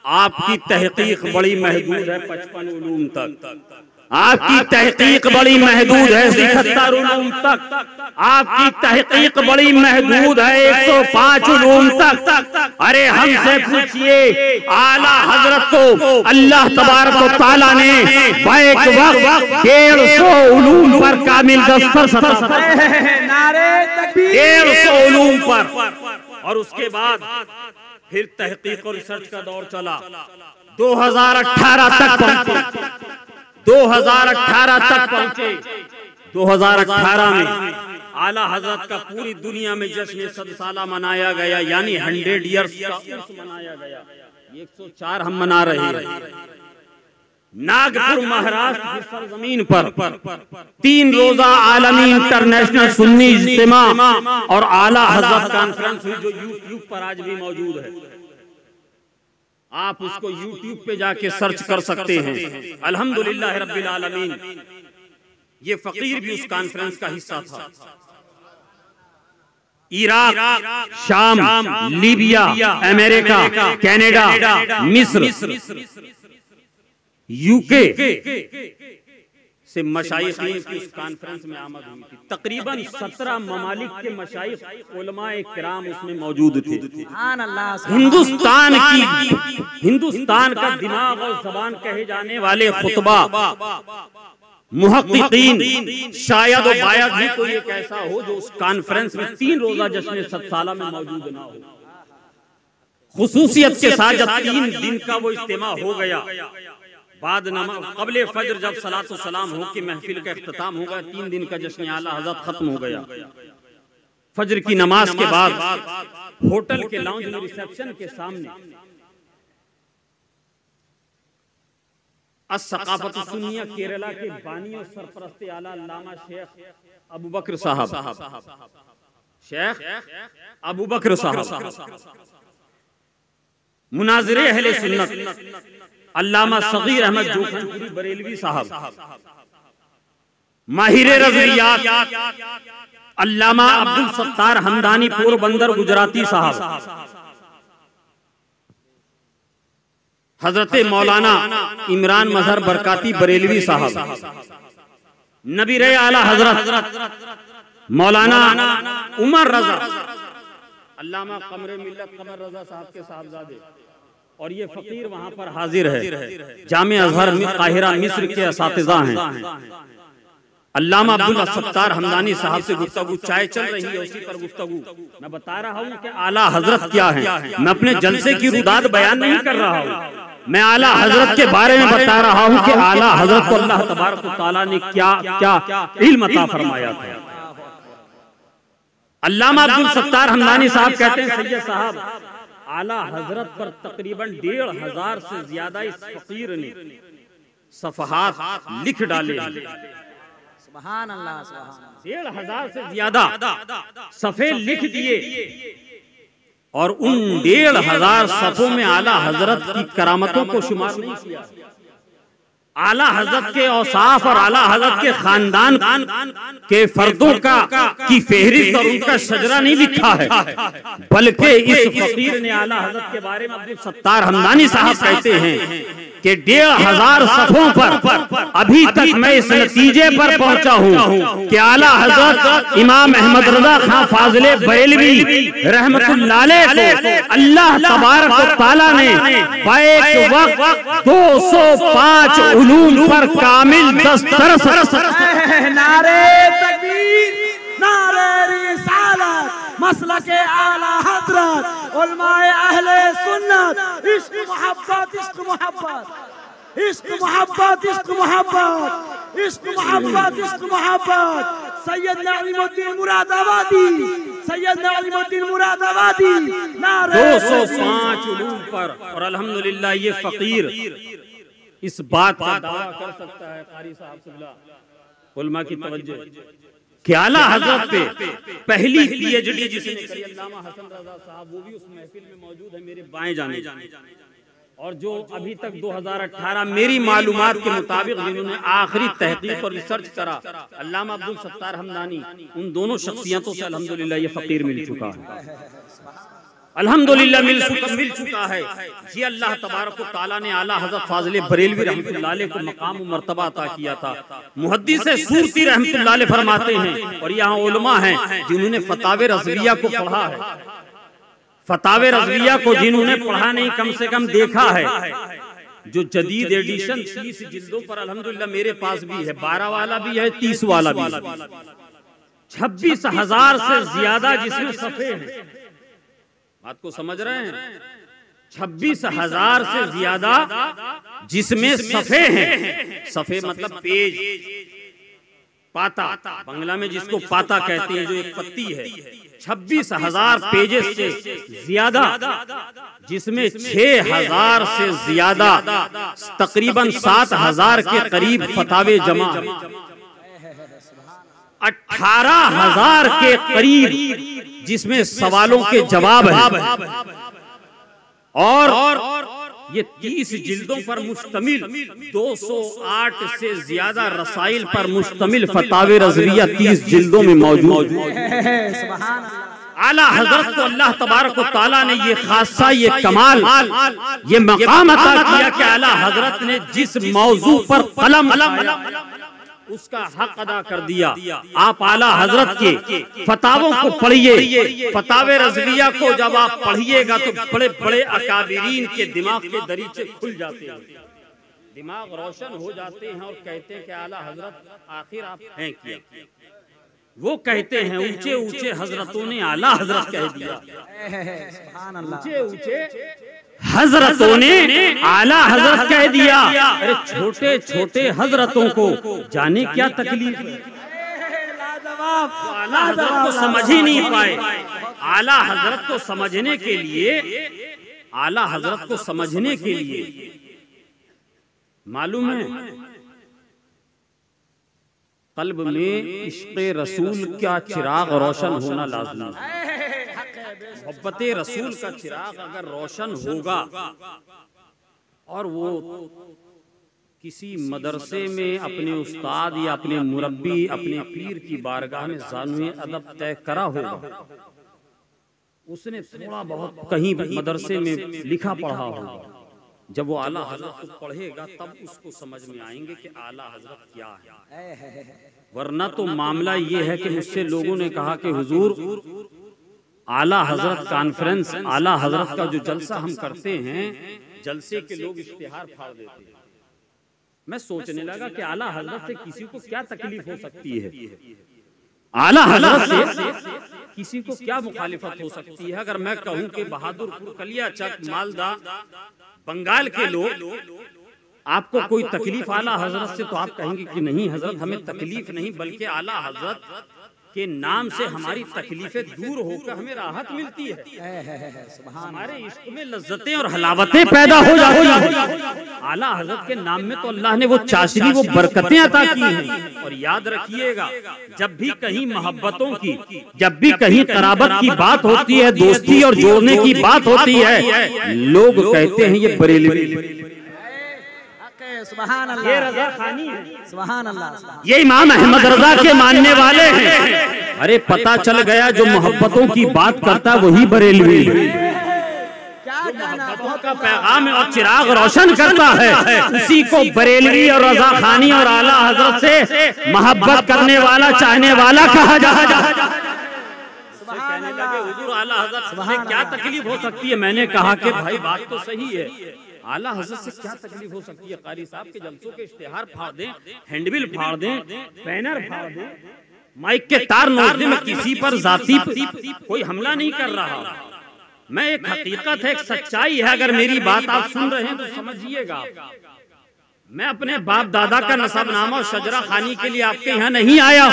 आपकी तहकीक बड़ी महदूद है 55 उलूम तक, आपकी तहकीक बड़ी महदूद है 71 उलूम तक, आपकी तहकीक बड़ी महदूद है 105 उलूम तक। अरे हमसे पूछिए, आला हजरत को अल्लाह तबारक व तआला ने बैक वक्त 150 उलूम पर कामिल दस्तरस नारे तकबीर, 150 उलूम पर। और उसके बाद फिर तहकीक और रिसर्च का दौर चला, 2018 तक पहुंचे, 2018 तक पहुंचे। 2018 में आला हजरत का पूरी दुनिया में जश्न 100 साला मनाया गया, यानी 100 ईयर्स का उर्स मनाया गया। 104 हम मना रहे हैं। नागपुर महाराष्ट्र की सरजमीन पर 3 रोजा आलमी इंटरनेशनल सुन्नी इज्तिमा और आला हजरत कॉन्फ्रेंस हुई, जो यूट्यूब पर आज भी मौजूद है। आप उसको यूट्यूब पे जाके सर्च कर सकते हैं। अल्हम्दुलिल्लाह रब्बिल आलमीन। ये फकीर भी उस कॉन्फ्रेंस का हिस्सा था। इराक, शाम, लीबिया, अमेरिका, कनाडा, मिस्र, यूके से मशाइखीन की उस कॉन्फ्रेंस में आमद हुई थी। तकरीबन 17 ममालिक के मशाइख उलमाए किराम उसमें मौजूद थे। हिंदुस्तान का दिमाग और जबान कहे जाने वाले खुतबा, मुहक्किकीन, शायद और बायद ही कोई एक ऐसा हो जो उस कॉन्फ्रेंस में 3 रोजा जश्न 100 साला में मौजूद ना हो। खुसूसियत के साथ जब 3 दिन का वो इज्तिमा हो गया, बाद नमाज क़ब्ले फज्र जब सलातो सलाम हो के महफिल का इख्तिताम हो गया, 3 दिन का जश्न आला हज़रत खत्म हो गया। फज्र की नमाज के बाद होटल के लाउंज में रिसेप्शन के सामने अस-सक़ाफ़त सुन्निया केरला के बानी और सरपरस्त आला अल्लामा शेख अबू बकर साहब, शेख अबू बकर साहब, मुनाज़िरे अहले सुन्नत अल्लामा सगीर अहमद जोखनपुरी बरेलवी साहब, माहिर रज़ियात अल्लामा अब्दुल सत्तार हमदानी पोरबंदर गुजराती साहब, हजरत मौलाना इमरान मजहर बरकाती बरेलवी साहब, नबीर आला हजरत मौलाना उमर रजा, अल्लामा कमरे मिल्लत कमर रजा साहब के साहबजादे, और ये फकीर वहां पर हाजिर है। जामे अजहर काहिरा मिस्र के असातिज़ा हैं। अल्लामा अब्दुल सत्तार हमदानी साहब से गुफ्तगू चाय चल रही है, उसी पर गुफ्तगू। मैं बता रहा हूँ कि आला हजरत क्या है। मैं अपने जलसे की रुदाद बयान नहीं कर रहा हूँ, मैं आला हजरत के बारे में बता रहा हूँ कि आला हजरत को अल्लाह तबारक व तआला ने क्या क्या इल्म अता फरमाया था। अल्लामा अब्दुल सत्तार हमदानी साहब कहते हैं, सैयद साहब आला हजरत पर तकरीबन 1500 से ज्यादा इस फकीर ने सफहात लिख डाले। सुभान अल्लाह, सुभान 1500 से ज्यादा सफ़े लिख दिए, और उन 1500 सफ़ों में आला हजरत की करामतों को शुमार नहीं किया। आला हजरत के औसाफ और आला हजरत के खानदान के फर्दों की फेहरिस्त और उनका शजरा नहीं लिखा है, बल्कि इस फकीर ने आला हजरत के बारे में अब्दुल सत्तार हमदानी साहब कहते हैं कि 1500 सफ़ों पर अभी तक मैं इस नतीजे पर पहुंचा हूं कि आला हजरत इमाम अहमद रजा खां फाजिले बरेलवी रहमतुल्लाह अलैह को अल्लाह तबारक व तआला ने बैक वक्त 205 उलूम पर कामिल दस्तरस। नारे तकबीर, नारे रिसालत, मसलके आला हजरत, उलमाए अहले सुन्नत, इश्क मोहब्बत, इश्क मोहब्बत, इश्क मोहब्बत, इश्क मोहब्बत, इश्क मोहब्बत, इश्क मोहब्बत। सैयद नईमुद्दीन मुरादाबादी, सैयद नईमुद्दीन मुरादाबादी, नारे 205 उलूम पर। और अल्हम्दुलिल्लाह ये फकीर इस बात का दावा कर सकता है, कारी साहब सुबला उलमा की तवज्जो, कि आला हजरत पे पहली पीएचडी जिसने करी अल्लामा हसन रजा साहब, वो भी उस महफिल में मौजूद है मेरे बाएं जाने। और जो अभी तक 2018 मेरी मालूमात के मुताबिक जिन्होंने आखिरी तहकीक और रिसर्च करा, अल्लामा अब्दुल सत्तार हमदानी, उन दोनों शख्सियतों से अल्हम्दुलिल्लाह ये फकीर मिल चुका है, अल्हम्दुलिल्लाह मिल चुका है। जी अल्लाह तबारक व तआला ने आला हज़रत फाज़िल बरेलवी रहमतुल्लाह अलैह को मकाम व मर्तबा अता किया था। मुहद्दिस सूरती रहमतुल्लाह अलैह फरमाते हैं, और यहाँ उलमा हैं जिन्होंने फतावे रज़विया को पढ़ा है, फतावे रज़विया को जिन्होंने पढ़ा नहीं कम से कम देखा है, जो जदीद एडिशन 30 जिल्दों पर अल्हम्दुलिल्लाह मेरे पास भी है, 12 वाला भी है, 30 वाला भी है, 26,000 से ज्यादा जिसमें सफ़े हैं। बात को समझ रहे हैं? 26,000 से ज्यादा जिसमें सफ़े हैं। सफ़े मतलब पेज, पाता, बंगला में जिसको पाता कहते हैं, जो एक पत्ती है। 26,000 पेजेस से ज्यादा जिसमें 6,000 से ज्यादा तकरीबन 7,000 के करीब फतावे जमा, 18,000 के करीब जिसमें सवालों के जवाब है, और ये 30 जिल्दों पर मुश्तमिल 208 से ज्यादा रसाइल पर मुश्तमिल फतावे रज़विया 30 जिल्दों में मौजूद है। आला हजरत को अल्लाह तबारक व तआला ने ये खासा, ये कमाल, ये मकाम अता किया कि आला हजरत ने जिस मौजू पर कलम उसका हक अदा कर दिया। आप आला हजरत के फतावों को पढ़िए, फतावे रज़विया को जब आप पढ़िएगा तो बड़े बड़े अकाबिरीन के दिमाग के दरीचे खुल जाते हैं, दिमाग रोशन हो जाते हैं, और कहते हैं कि आला हजरत आखिर आप हैं क्या। वो कहते हैं ऊंचे ऊंचे हजरतों ने आला हजरत कह दिया, ऊंचे ऊंचे हजरतों ने आला हजरत कह दिया। अरे छोटे छोटे हजरतों को जाने क्या तकलीफ, आला हजरत को समझ ही नहीं पाए। आला हजरत को समझने के लिए, आला हजरत को समझने के लिए मालूम है कल्ब में इश्क़े रसूल का चिराग रोशन होना लाज़िम है। मोहब्बते रसूल का चिराग अगर रोशन होगा, और वो किसी मदरसे में अपने उस्ताद या अपने मुरब्बी, अपने पीर की बारगाह में ज़ानुए अदब तय करा होगा, उसने थोड़ा बहुत कहीं मदरसे में लिखा पढ़ा होगा, जब वो आला हजरत को पढ़ेगा तब उसको समझ में आएंगे कि आला हजरत क्या है। वरना तो मामला ये है कि मुझसे लोगों ने कहा कि हुजूर आला हजरत कॉन्फ्रेंस, आला हजरत का जो जलसा हम करते हैं, जलसे के लोग इश्तिहार फाड़ देते हैं। मैं सोचने लगा कि आला हजरत से किसी को क्या तकलीफ हो सकती है, आला हजरत से किसी को क्या मुखालिफत हो सकती है। अगर मैं कहूं कि बहादुरपुर, कलियाचक, मालदा, बंगाल के लोग आपको कोई तकलीफ आला हजरत से, तो आप कहेंगे कि नहीं हजरत हमें तकलीफ नहीं, बल्कि आला हजरत के नाम से हमारी तकलीफें दूर होकर हमें राहत मिलती है, हमारे इश्क में लज्जतें और हलावतें पैदा हो जाती हैं। आला हजरत के नाम में तो अल्लाह ने वो चाशनी, वो बरकतें अता की हैं। और याद रखिएगा, जब भी कहीं मोहब्बतों की, जब भी कहीं कराबत की बात होती है, दोस्ती और जोड़ने की बात होती है, लोग कहते हैं ये बरेलवी, सुभान अल्लाह, ये रजा खानी है, सुभान अल्लाह, ये इमाम अहमद रजा के मानने वाले हैं। अरे पता चल गया जो मोहब्बतों की बात करता वही बरेलवी है, क्या कहना, मोहब्बतों का पैगाम और चिराग रोशन करता है, उसी को बरेलवी और रजा खानी और आला हजरत से मोहब्बत करने वाला, चाहने वाला कहा जाता। कहने लगे हुजूर आला हजरत से क्या तकलीफ हो सकती है? मैंने कहा कि भाई बात तो सही है, आला हजरत से क्या तकलीफ हो सकती है? कारी साहब के जलसों के इश्तिहार फाड़ दें, हैंडबिल फाड़ दें, बैनर फाड़ दें, माइक के तार नोच दें, मैं किसी पर जाती कोई हमला नहीं कर रहा, मैं एक हकीकत है, एक सच्चाई है। अगर मेरी बात आप सुन रहे हैं तो समझिएगा, मैं अपने बाप दादा का नसबनामा और शजरा खानी के लिए आपके यहाँ नहीं आया।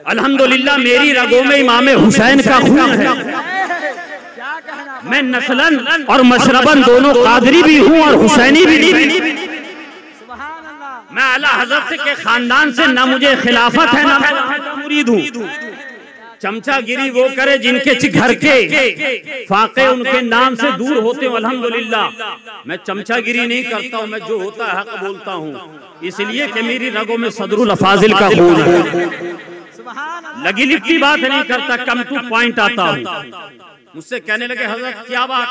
अल्हम्दुलिल्लाह मेरी रगों में इमाम हुसैन का खून है, क्या कहना, मैं नस्लन और मशरबन दोनों कादरी भी हूँ और हुसैनी भी। सुभान अल्लाह, मैं आला हजरत के खानदान से न मुझे खिलाफत है न मुरीद हूँ। चमचागिरी वो करे जिनके घर के फाके उनके नाम से दूर होते हो। अल्हम्दुलिल्लाह मैं चमचागिरी नहीं करता हूँ, मैं जो होता है हक बोलता हूँ, इसलिए कि मेरी रगों में सदरुल अफाजिल का खून है। लगी लिपटी बात नहीं करता, कम टू पॉइंट आता हूँ। मुझसे कहने लगे हजरत क्या बात,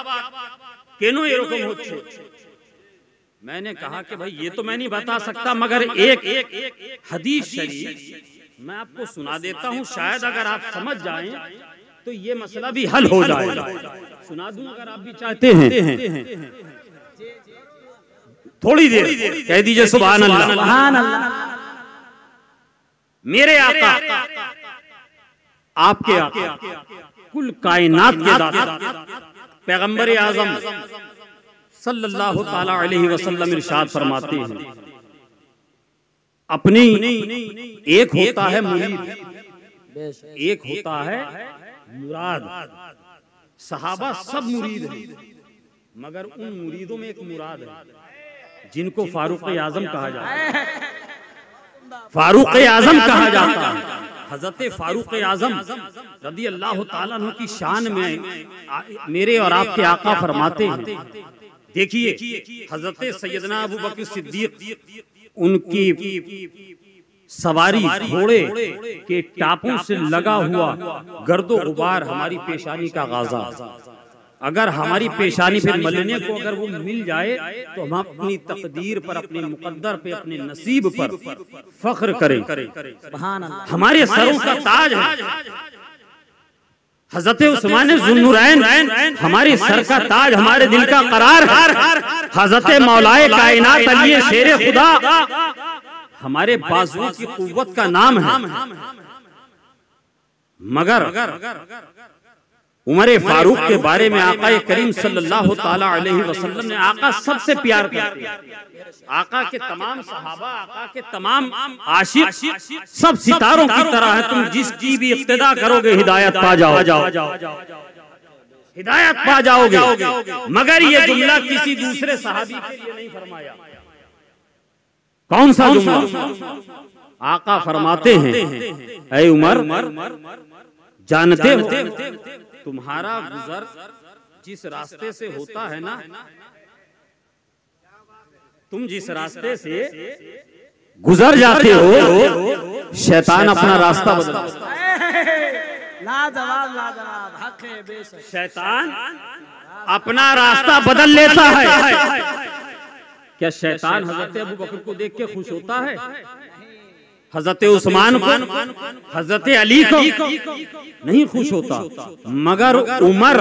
केनो ये रकम हो? मैंने कहा कि भाई ये तो मैं नहीं बता सकता, मगर एक हदीस शरीफ मैं आपको सुना देता हूँ, शायद अगर आप समझ जाएं तो ये मसला भी हल हो जाएगा। सुना दूं अगर आप भी चाहते हैं? थोड़ी देर कह दीजिए सुभान अल्लाह। सुभान अल्लाह, मेरे आका, आपके आका, कुल कायनात के दाता पैगंबर आजम सल्लल्लाहु ताला अलैहि वसल्लम इरशाद फरमाते हैं, अपनी एक होता है मुरीद, एक होता है मुराद। सहाबा सब मुरीद हैं, मगर उन मुरीदों में एक मुराद है जिनको फारूक आजम कहा जाता है। फारूक आजम कहा जाता है। हजरत फारूक आजम रदी अल्लाह ताला अन्हु की शान में मेरे और आपके आका फरमाते हैं, देखिए हजरत सैयदना अबू बकर सिद्दीक उनकी सवारी घोड़े के टापों से लगा हुआ गर्दो गुबार हमारी पेशानी का गाजा, अगर हमारी पेशानी पे मलने को अगर वो मिल जाए तो हम अपनी तकदीर पर, अपने मुकद्दर पे, अपने नसीब पर फख्र करें। सुभान अल्लाह, हमारे सरों का ताज है। हजरत उस्मान ज़ुन्नुरैन हमारी सर का ताज, हमारे दिल का करार है। हजरत मौलाए कायनात अली शेर खुदा हमारे बाजुओं की कुव्वत का नाम है। मगर उमर फारूक के बारे में आका करीम सल्लल्लाहु ताला अलैहि वसल्लम ने, आका सबसे प्यार करते हैं, आका के तमाम सहाबा, आका के तमाम आशिक सब सितारों की तरह है। तुम जिसकी भी इक्तिदा करोगे हिदायत पा जाओ, हिदायत पा जाओगे। मगर ये जुमला किसी दूसरे सहाबी के लिए नहीं फरमाया। कौन सा जुमला? आका फरमाते हैं, ऐ उमर, जानते हो तुम्हारा गुजर जिस रास्ते से होता है ना, तुम जिस रास्ते से गुजर जाते हो, शैतान अपना रास्ता बदलता है। लाजवाब लाजवाब, हक है बेशक, शैतान अपना रास्ता बदल लेता है। क्या शैतान हजरत अबू बकर को देख के खुश होता है? हजरत उस्मान को, हजरत अली को नहीं खुश होता, मगर उमर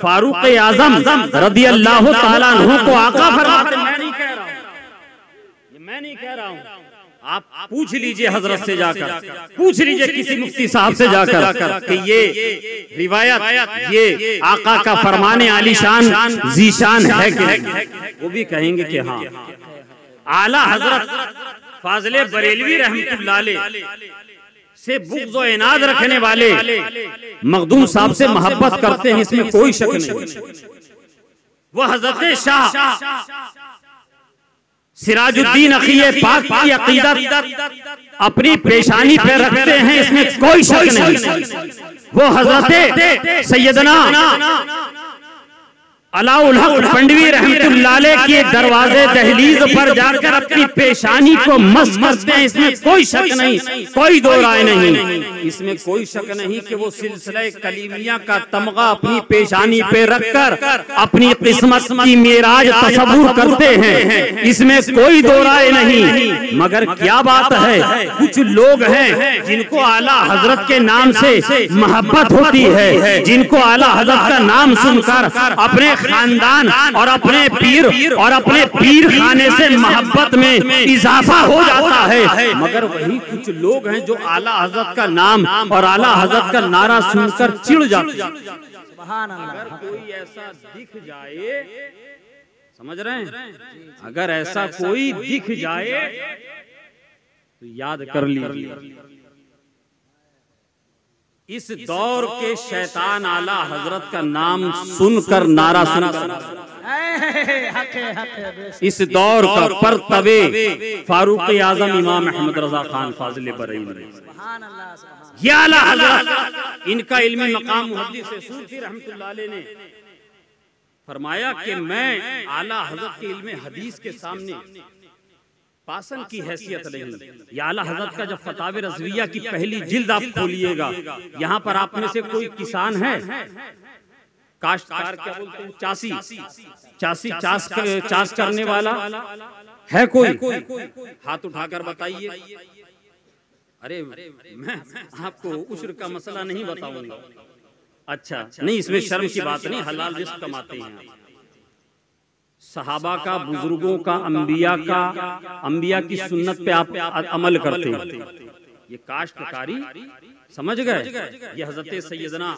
फारूक आजम रदी अल्लाह ताला अन्हु को आका फरमाते। मैं नहीं कह रहा हूँ, ये मैं नहीं कह रहा हूँ, आप पूछ लीजिए हजरत से जाकर, पूछ लीजिए किसी मुफ्ती साहब से जाकर कि ये रिवायत, ये आका का फरमाने आलीशान जीशान है कि नहीं? वो भी कहेंगे कि हाँ। आला हजरत फाज़िले बरेलवी रहमतुल्लाह अलैह से बुग़्ज़ व इनाद रखने वाले मखदूम साहब से मोहब्बत करते हैं, इसमें कोई शक नहीं। वो हजरत शाह सिराजुद्दीन अखिए पाक की अकीदत अपनी पेशानी पे रखते हैं, इसमें कोई शक नहीं। वो हजरत सैयदना अलाउल हक पंडवी रहमतुल्लाह अलैह के दरवाजे दहलीज पर जाकर अपनी पेशानी को मस करते हैं। इसमें कोई शक नहीं, कोई दो राय नहीं, इसमें कोई शक नहीं कि वो सिलसिला कलीमिया का तमगा अपनी पेशानी पे रखकर अपनी किस्मत की मेराज तसव्वुर करते हैं, इसमें कोई दो राय नहीं। मगर क्या बात है, कुछ लोग हैं जिनको आला हजरत के नाम से मोहब्बत होती है, जिनको आला हजरत का नाम सुनकर अपने खानदान और अपने पीर खाने से मोहब्बत में इजाफा हो जाता है। मगर वही कुछ लोग हैं जो आला हजरत का नाम और आला हजरत का नारा सुनकर चिढ़ जाते हैं। अगर कोई ऐसा दिख जाए, समझ रहे हैं, अगर ऐसा कोई दिख जाए तो याद कर लीजिए, इस दौर के शैतान आला हजरत का नाम सुनकर नारा सुनकर, इस दौर का परतबे फारूक आजम इमाम अहमद रजा खान फाजिल बरेलवी, ये आला हजरत, इनका इल्मी मकाम मुहद्दिस सूफी रहमतुल्लाह अलैह ने फरमाया कि मैं आला हजरत के इल्मे हदीस के सामने पासन की हैसियत नहीं। या आला हजरत का जब फतावे रज़विया की पहली जिल्द आप खोलिएगा, यहाँ पर आप में से कोई किसान है, काश्तकार क्या बोलते हैं, चास करने वाला है कोई? हाथ उठाकर बताइए। अरे मैं आपको उश्र का मसला नहीं बताऊंगा। अच्छा नहीं, इसमें शर्म की बात नहीं, हलाल रिस्क कमाते हैं। सहाबा का, बुजुर्गों का, अंबिया की सुन्नत पे आप अमल करते हैं। ये काश्तकारी समझ गए, ये हजरत सैयदना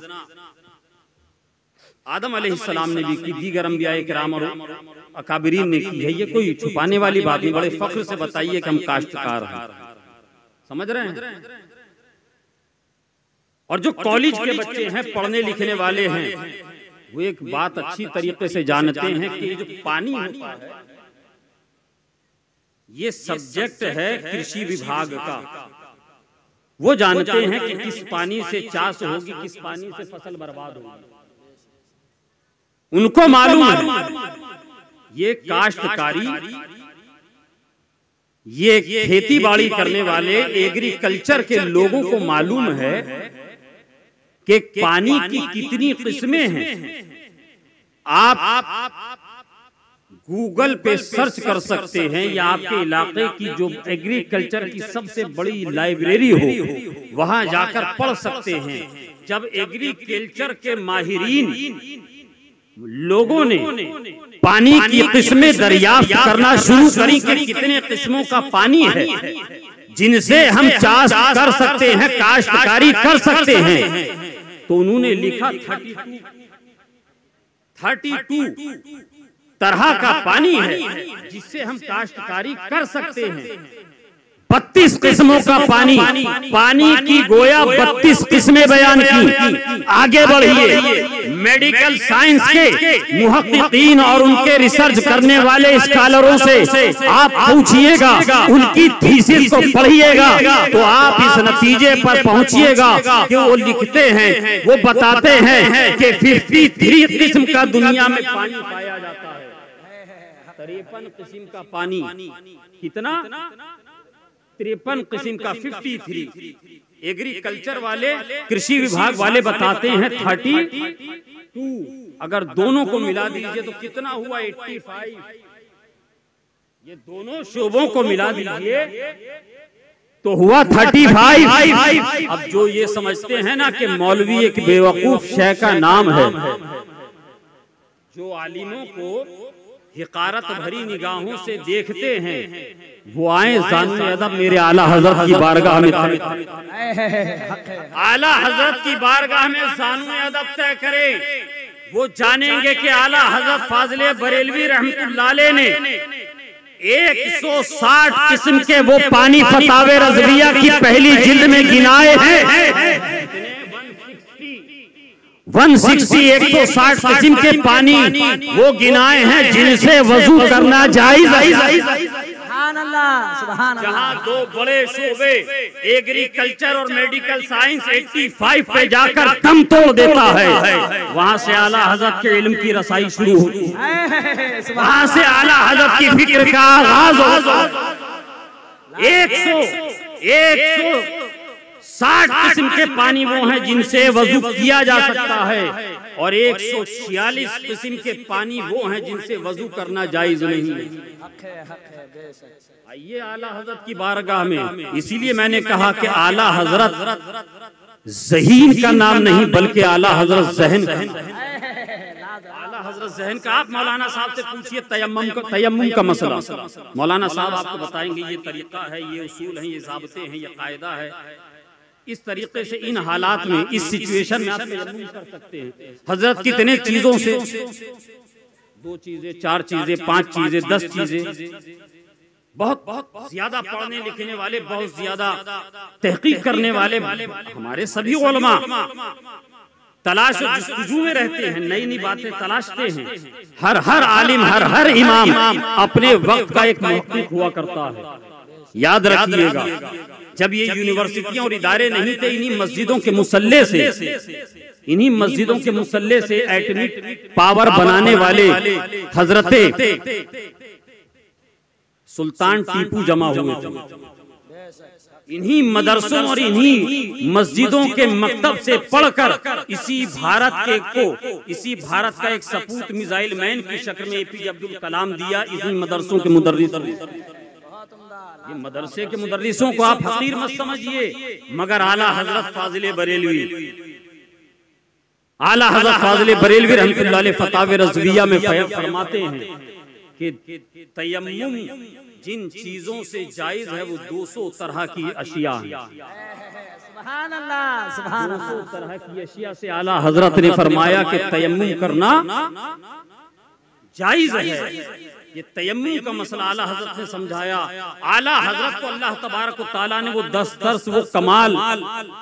आदम अलैहिस्सलाम ने भी की, दीगर अंबिया किराम और अकाबिरीन ने की है। ये कोई छुपाने वाली बात नहीं, बड़े फख्र से बताइए कि हम काश्तकार हैं। समझ रहे हैं? और जो कॉलेज के बच्चे हैं, पढ़ने लिखने वाले हैं, वो एक बात अच्छी तरीके से जानते हैं कि ये जो पानी होता है, ये सब्जेक्ट है कृषि विभाग का। वो जानते हैं कि किस पानी से चाष होगी, किस पानी से फसल बर्बाद होगी, उनको मालूम है। ये काश्तकारी, ये खेती बाड़ी करने वाले एग्रीकल्चर के लोगों को मालूम है कि पानी की कितनी किस्में हैं। आप गूगल पे सर्च कर सकते हैं, या आपके इलाके की जो एग्रीकल्चर की सबसे बड़ी लाइब्रेरी हो, वहां जाकर पढ़ सकते हैं। जब एग्रीकल्चर के माहिरीन लोगों ने पानी की किस्में दरियाफ्त करना शुरू करी कि कितने किस्मों का पानी है जिनसे हम चाष कर सकते हैं, काश्तकारी कर सकते हैं, तो उन्होंने लिखा 32 तरह का पानी है जिससे हम काश्तकारी कर सकते हैं। 32 किस्मों का पानी की गोया 32 किस्में बयान की। आगे बढ़िए, मेडिकल साइंस के मुहक्किकीन और उनके रिसर्च करने वाले स्कॉलरों से आप पूछिएगा, उनकी थीसिस को पढ़िएगा, तो आप इस नतीजे पर पहुंचिएगा कि वो लिखते हैं, वो बताते हैं कि 53 किस्म का दुनिया में पानी पाया जाता है। 53 किस्म का पानी, कितना? 53 किस्म का 53। एग्रीकल्चर वाले, कृषि विभाग वाले बताते हैं 32। अगर दोनों को मिला दीजिए तो कितना हुआ? 85। ये दोनों शोबों को मिला दीजिए तो हुआ 35। अब जो ये समझते हैं ना कि मौलवी एक बेवकूफ शय का नाम है, जो आलिमों को हिकारत भरी निगाहों से देखते हैं, वो आए जाने अदब मेरे आला हजरत की बारगाह में, आला हजरत की बारगाह में जाने अदब तय करें। वो जानेंगे कि आला हजरत फाजिल बरेलवी रहमतुल्लाह अलैह ने 160 किस्म के वो पानी फतावे रज़विया की पहली जिल्द में गिनाए हैं। 160 किस्म के पानी वो गिनाए हैं जिनसे वजू करना जायज है। अल्लाह, सुभान अल्लाह। जहाँ दो बड़े शोबे एग्रीकल्चर और मेडिकल साइंस 85 पे जाकर दम तोड़ देता है, वहाँ से आला हजरत के इल्म की रसाई शुरू होती है, वहाँ से आला हजरत की फिक्र का आगाज होता है। 160 किस्म के पानी वो हैं जिनसे वजू किया जा सकता है, और 146 किस्म के पानी वो हैं जिनसे वजू करना जायज नहीं है। आइए आला हजरत की बारगाह में। इसीलिए मैंने कहा कि आला हजरत ज़हीन का नाम नहीं बल्कि आला हजरत ज़हन का। आला हजरत ज़हन का आप मौलाना साहब से पूछिए तयम्मुम का मसला, मौलाना साहब आपको बताएंगे ये तरीका है, ये उसूल है, ये ज़ाब्ते हैं, ये कायदा है। इस तरीके से इन हालात में, इस सिचुएशन में आप तयम्मुम कर सकते हैं। हजरत कितने चीजों से, 2 चीजें, 4 चीजें, 5 चीजें, 10 चीजें, बहुत ज्यादा पढ़ने लिखने वाले, बहुत ज्यादा तहकीक करने वाले हमारे सभी उलमा तलाश और जुस्तजू में रहते हैं, नई नई बातें तलाशते हैं। हर आलिम, हर इमाम अपने वक्त का एक मुहक्किक हुआ करता है। याद रखिएगा, जब ये यूनिवर्सिटियां और इदारे नहीं थे, इन्हीं मस्जिदों के मुसल्ले से एटॉमिक पावर बनाने वाले हजरते सुल्तान टीपू जमा हुए थे। इन्हीं मदरसों और इन्हीं मस्जिदों के मकतब से पढ़कर इसी भारत का एक सपूत मिसाइल मैन की शक्ल में एपीजे अब्दुल कलाम दिया। इन्हीं मदरसों के मुदर्रिस, ये मदरसे के मुदर्रिसों को आप हकीर मत समझिए, मगर आला हजरत फाजिल बरेलवी रहमतुल्लाह अलैह फतावे रज़विया में फरमाते हैं कि तयम्मुम जिन चीजों से जायज है वो 200 तरह की अशिया है। सुभान अल्लाह, सुभान अल्लाह। 200 तरह की अशिया से आला हजरत ने फरमाया कि तयम्मुम करना जायज है। ये तयम्मुम का मसला आला हजरत ने समझाया। आला हजरत को अल्लाह तबारक व तआला ने वो दर्स, वो कमाल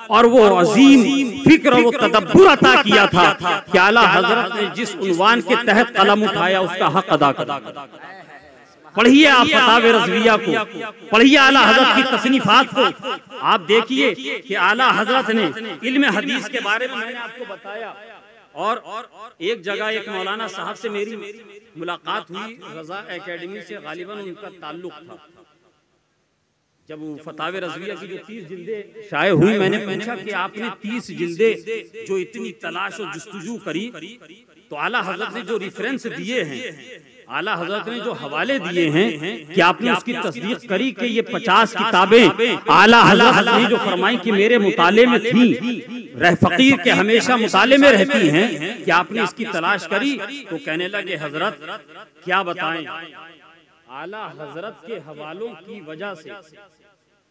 और वो अजीम फिक्र और वो तदब्बुर अता किया था कि आला हजरत ने जिस उन्वान के तहत कलम उठाया उसका हक अदा कर। पढ़िए आप फतावे रज़विया को, पढ़िए आला हजरत की तसनीफात को, आप देखिए कि आला हजरत ने इल्म हदीस के बारे में मैंने आपको बताया। और एक जगह एक मौलाना साहब से मेरी मुलाकात हुई, रजा एकेडमी से गालिबन उनका ताल्लुक था। जब वो फतावे रज़विया की जो 30 जिल्दें शाये हुई, मैंने पूछा कि आपने 30 जिल्दें जो इतनी तलाश और जुस्तजू करी, तो आला हजरत ने जो रिफरेंस दिए हैं, आला हजरत ने जो हवाले दिए हैं, कि आपने उसकी तस्दीक करी कि ये 50 किताबें आला हजरत ने जो फरमाई कि मेरे मुताले में थी, फकीर के हमेशा मुताले में रहती हैं, कि आपने इसकी तलाश करी? तो कहने लगे हजरत क्या बताएं, आला हजरत के हवालों की वजह से,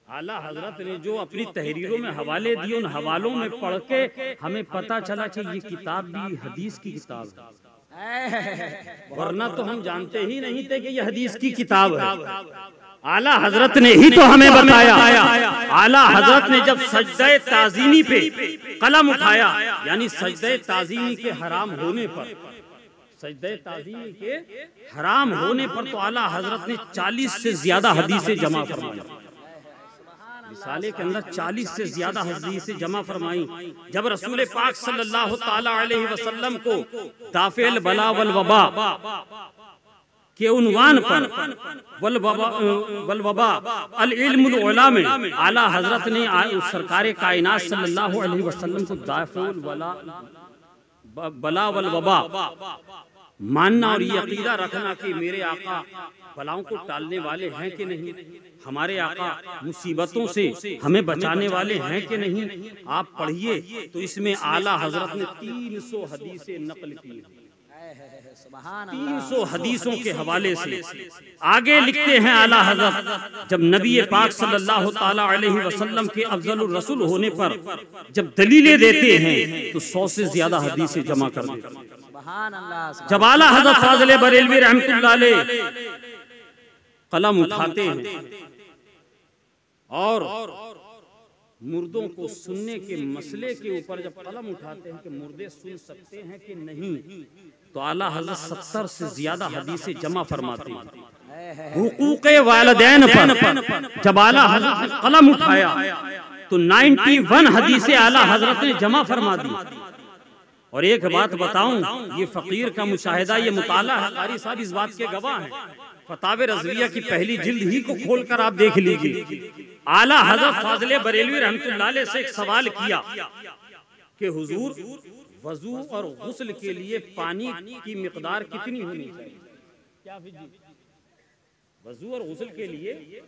आला हजरत ने जो अपनी तहरीरों में हवाले दिए, उन हवालों में पढ़ के हमें पता चला कि ये किताब भी हदीस की किताब है, वरना तो हम जानते ही नहीं थे कि ये हदीस की किताब है। आला हजरत ने ही तो हमें बताया। आला हजरत ने जब सजदे ताज़ीमी पे कलम उठाया, यानी सजदे ताज़ीमी के हराम होने पर, सजदे ताज़ीमी के हराम होने पर तो आला हजरत ने 40 से ज्यादा हदीसें जमा फरमाई। रिसाले के अंदर 40 से ज्यादा हदीसें जमा फरमाई। जब रसूल पाक सल्लल्लाहु ताला अलैहि वसल्लम को दाफिल बला वल वबा के उन्वान पर वल वबा अल इल्मुल उला में आला हजरत ने सरकार कायनात सल्लल्लाहु अलैहि वसल्लम को दाफिल बला वल वबा मानना और ये अकीदा रखना कि मेरे आका बलाओं को टालने वाले हैं कि नहीं, हमारे आका मुसीबतों से हमें बचाने वाले हैं कि नहीं, आप पढ़िए तो इसमें आला हजरत ने 300 हदीसें नकल की, 300 हदीसों के हवाले से। आगे लिखते हैं आला हजरत, जब नबी पाक सल्लल्लाहु ताला अलैहि वसल्लम के अफजलुर रसूल होने पर जब दलीलें देते हैं तो 100 से ज्यादा हदीसें जमा कर देते हैं। जब आला हजरत फाजिल बरेलवी रहमतुल्लाह अलैह कलम उठाते हैं और मुर्दों को सुनने के मसले के ऊपर जब कलम उठाते हैं कि मुर्दे सुन सकते हैं कि नहीं, तो आला हजरत 70 से ज्यादा हदीसें जमा फरमाते हैं। हुकूक़े वालिदैन पर जब आला हज़रत ने कलम उठाया तो 91 हदीसें आला हज़रत ने जमा फरमा दी। और एक बात बताऊं, ये फकीर का मुशाहिदा, ये मुताला है, कारी साहब इस बात के गवाह हैं। फतावे रज़विया की पहली जिल्द ही को खोलकर आप देख लीजिए। आला हज़रत फाज़िले बरेलवी रहमतुल्लाह अलैह से एक सवाल किया कि हुजूर, वजू और गुस्ल के लिए पानी की मिकदार कितनी होनी चाहिए? क्या वजू और गुस्ल के लिए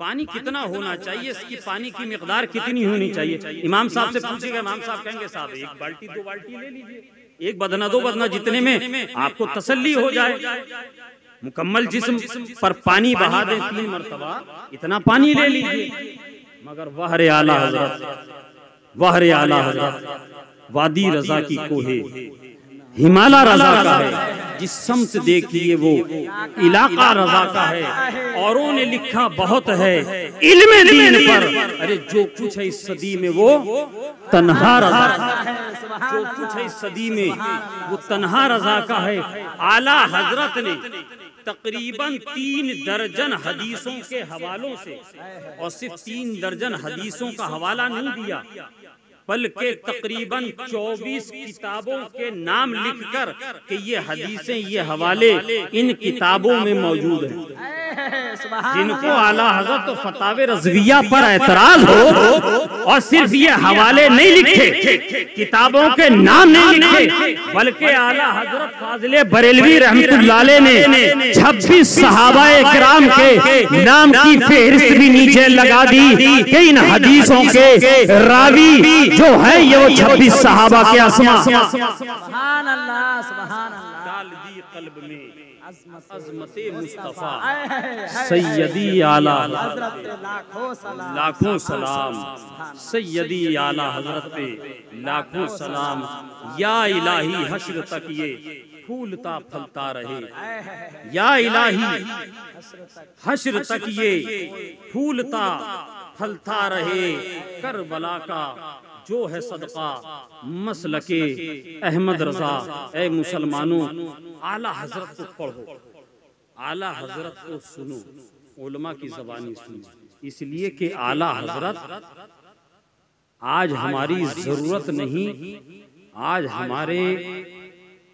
पानी कितना होना चाहिए, इसकी पानी की मिकदार कितनी होनी चाहिए? इमाम साहब से पूछेगा, इमाम साहब कहेंगे साहब 1 बाल्टी 2 बाल्टी ले लीजिए, 1 बदना 2 बदना, जितने में आपको तसल्ली हो जाए। मुकम्मल जिस्म पर पानी बहा दें 3 मरतबा, इतना पानी ले लीजिए। मगर वहरे आला हज़रत, वहरे आला हज़रत वादी रजा की कोहे हिमालय रजा का है, जिस समत देखिए वो इलाका रजा का है। औरों ने लिखा बहुत है इल्म दीन पर, अरे जो कुछ है इस सदी में वो तन्हा रजा है, जो कुछ है इस सदी में वो तन्हा रजा का है। आला हजरत ने तकरीबन 3 दर्जन हदीसों के हवालों से, और सिर्फ 3 दर्जन हदीसों का हवाला नहीं दिया, बल्कि तकरीबन 24 किताबों के नाम लिखकर कि ये हदीसें, ये हवाले इन किताबों में मौजूद हैं। जिनको आला हज़रत तो फतावे रज़विया पर एतराज हो और सिर्फ ये हवाले नहीं लिखे, किताबों के नाम नहीं लिखे, बल्कि आला हज़रत फाज़िले बरेलवी रहमतुल्लाह अलैह ने 26 सहाबाए किराम के नाम की फेहरिस्त भी नीचे लगा दी कि इन हदीसों के रावी जो है ये वो 26 सहाबा के अस्मा। सुभान अल्लाह, सुभान अल्लाह। डाल दी कल्ब में अज़मते मुस्तफा सैयदी आला लाखों सलाम, सैयदी आला हज़रत पे लाखों सलाम। या इलाही हश्र तक ये फूलता फलता रहे, या इलाही हश्र तक ये फूलता फलता रहे। करबला का जो है सदका मसलके अहमद रजा। ए मुसलमानों, आला हजरत को पढ़ो, आला हजरत को सुनो, उलमा की ज़बानी सुनो, इसलिए कि आला हजरत आज हमारी ज़रूरत नहीं, आज हमारे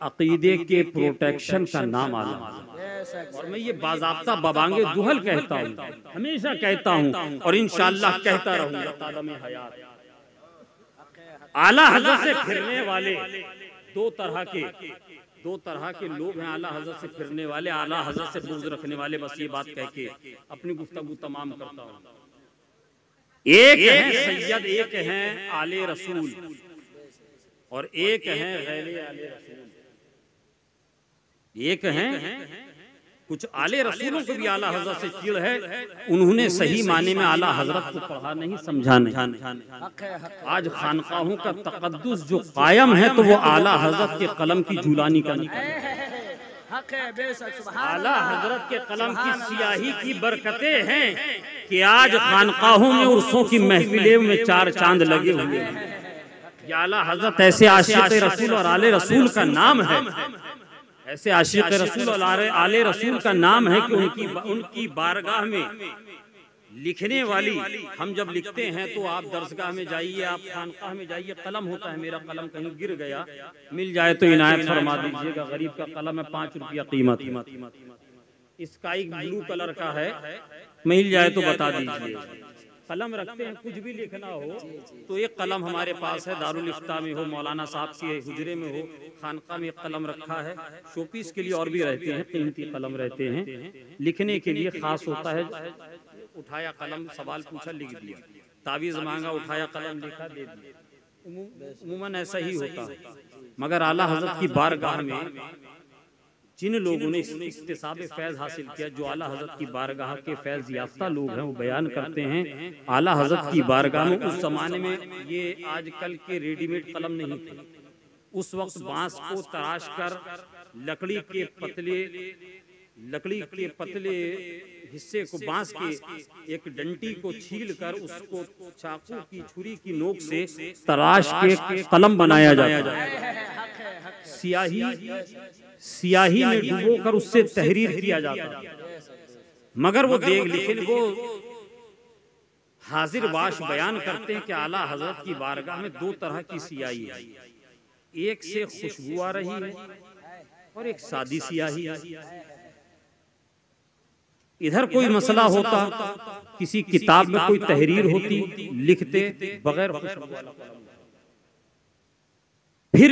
अकीदे के प्रोटेक्शन का नाम आला। और मैं ये बाज़ाब्ता बबांगे दुहल कहता हूँ, हमेशा कहता हूँ और इंशाअल्लाह कहता रहूँगा तादमे हयात। आला हज़रत से फिरने वाले दो तरह के लोग हैं। आला हज़रत से फिरने वाले, आला हज़रत से बुग़्ज़ रखने वाले। बस ये बात कह के अपनी गुफ्तगू तमाम करता हूँ। एक है सैयद, एक है आले रसूल, और एक है गैरे आले रसूल। एक हैं कुछ आले रसूलों को भी आला हज़रत से चिढ़ है, उन्होंने सही माने में आला हज़रत को पढ़ा नहीं, समझा नहीं। आज खानकाहों का तक़द्दुस जो कायम है तो वो आला हज़रत के कलम की झूलानी का नहीं। आला हज़रत के कलम की सियाही की बरकतें हैं कि आज खानकाहों में उर्सों की महफिलें में 4 चांद लगे हुए हैं। आला हज़रत ऐसे आशिक़ रसूल और आले रसूल का नाम है, ऐसे आशिक़ रसूल और आले रसूल का नाम है कि उनकी बारगाह में लिखने वाली, हम जब लिखते हैं तो आप दरसगाह में जाइए, आप खानकाह में जाइए, कलम होता है, मेरा कलम कहीं गिर गया, मिल जाए तो इनायत फरमा दीजिएगा। गरीब का कलम है, 5 रुपया कीमत, स्काई ब्लू कलर का है, मिल जाए तो बता दीजिए। कलम रखते हैं, कुछ भी लिखना हो तो एक कलम हमारे पास है, दारुल इफ्ता में हो, मौलाना साहब के हुजरे में हो, खानका में एक कलम रखा है। शोपीस के लिए और भी रहते हैं, कीमती कलम रहते हैं, लिखने के लिए खास होता है। उठाया कलम, सवाल पूछा, लिख दिया, तावीज़ मांगा, उठाया कलम, लिखा, दे दिया। उम्मन ऐसा ही होता है। मगर आला हज़रत की बारगाह में जिन लोगों ने इस्तिसाब फैज़ हासिल किया, जो आला हज़रत की बारगाह के फैज़ याफ्ता लोग हैं, वो बयान करते हैं आला हज़रत की बारगाह में उस ज़माने में ये आजकल के रेडीमेड कलम नहीं थे। उस वक्त बांस को तराश कर लकड़ी के पतले हिस्से को, बांस के एक डंटी को छील कर उसको चाकू की छुरी की नोक से तराश के कलम बनाया जाता है। सियाही में डुबो कर उससे तहरीर किया जाता है। मगर वो देख लेकिन वो हाजिर बाश बयान करते हैं कि आला हजरत की बारगाह में दो तरह की सियाही है, एक से खुशबू आ रही है और एक सादी सियाही है। इधर कोई मसला होता, किसी किताब में कोई तहरीर होती, लिखते बगैर खुशबू वाला कलम। फिर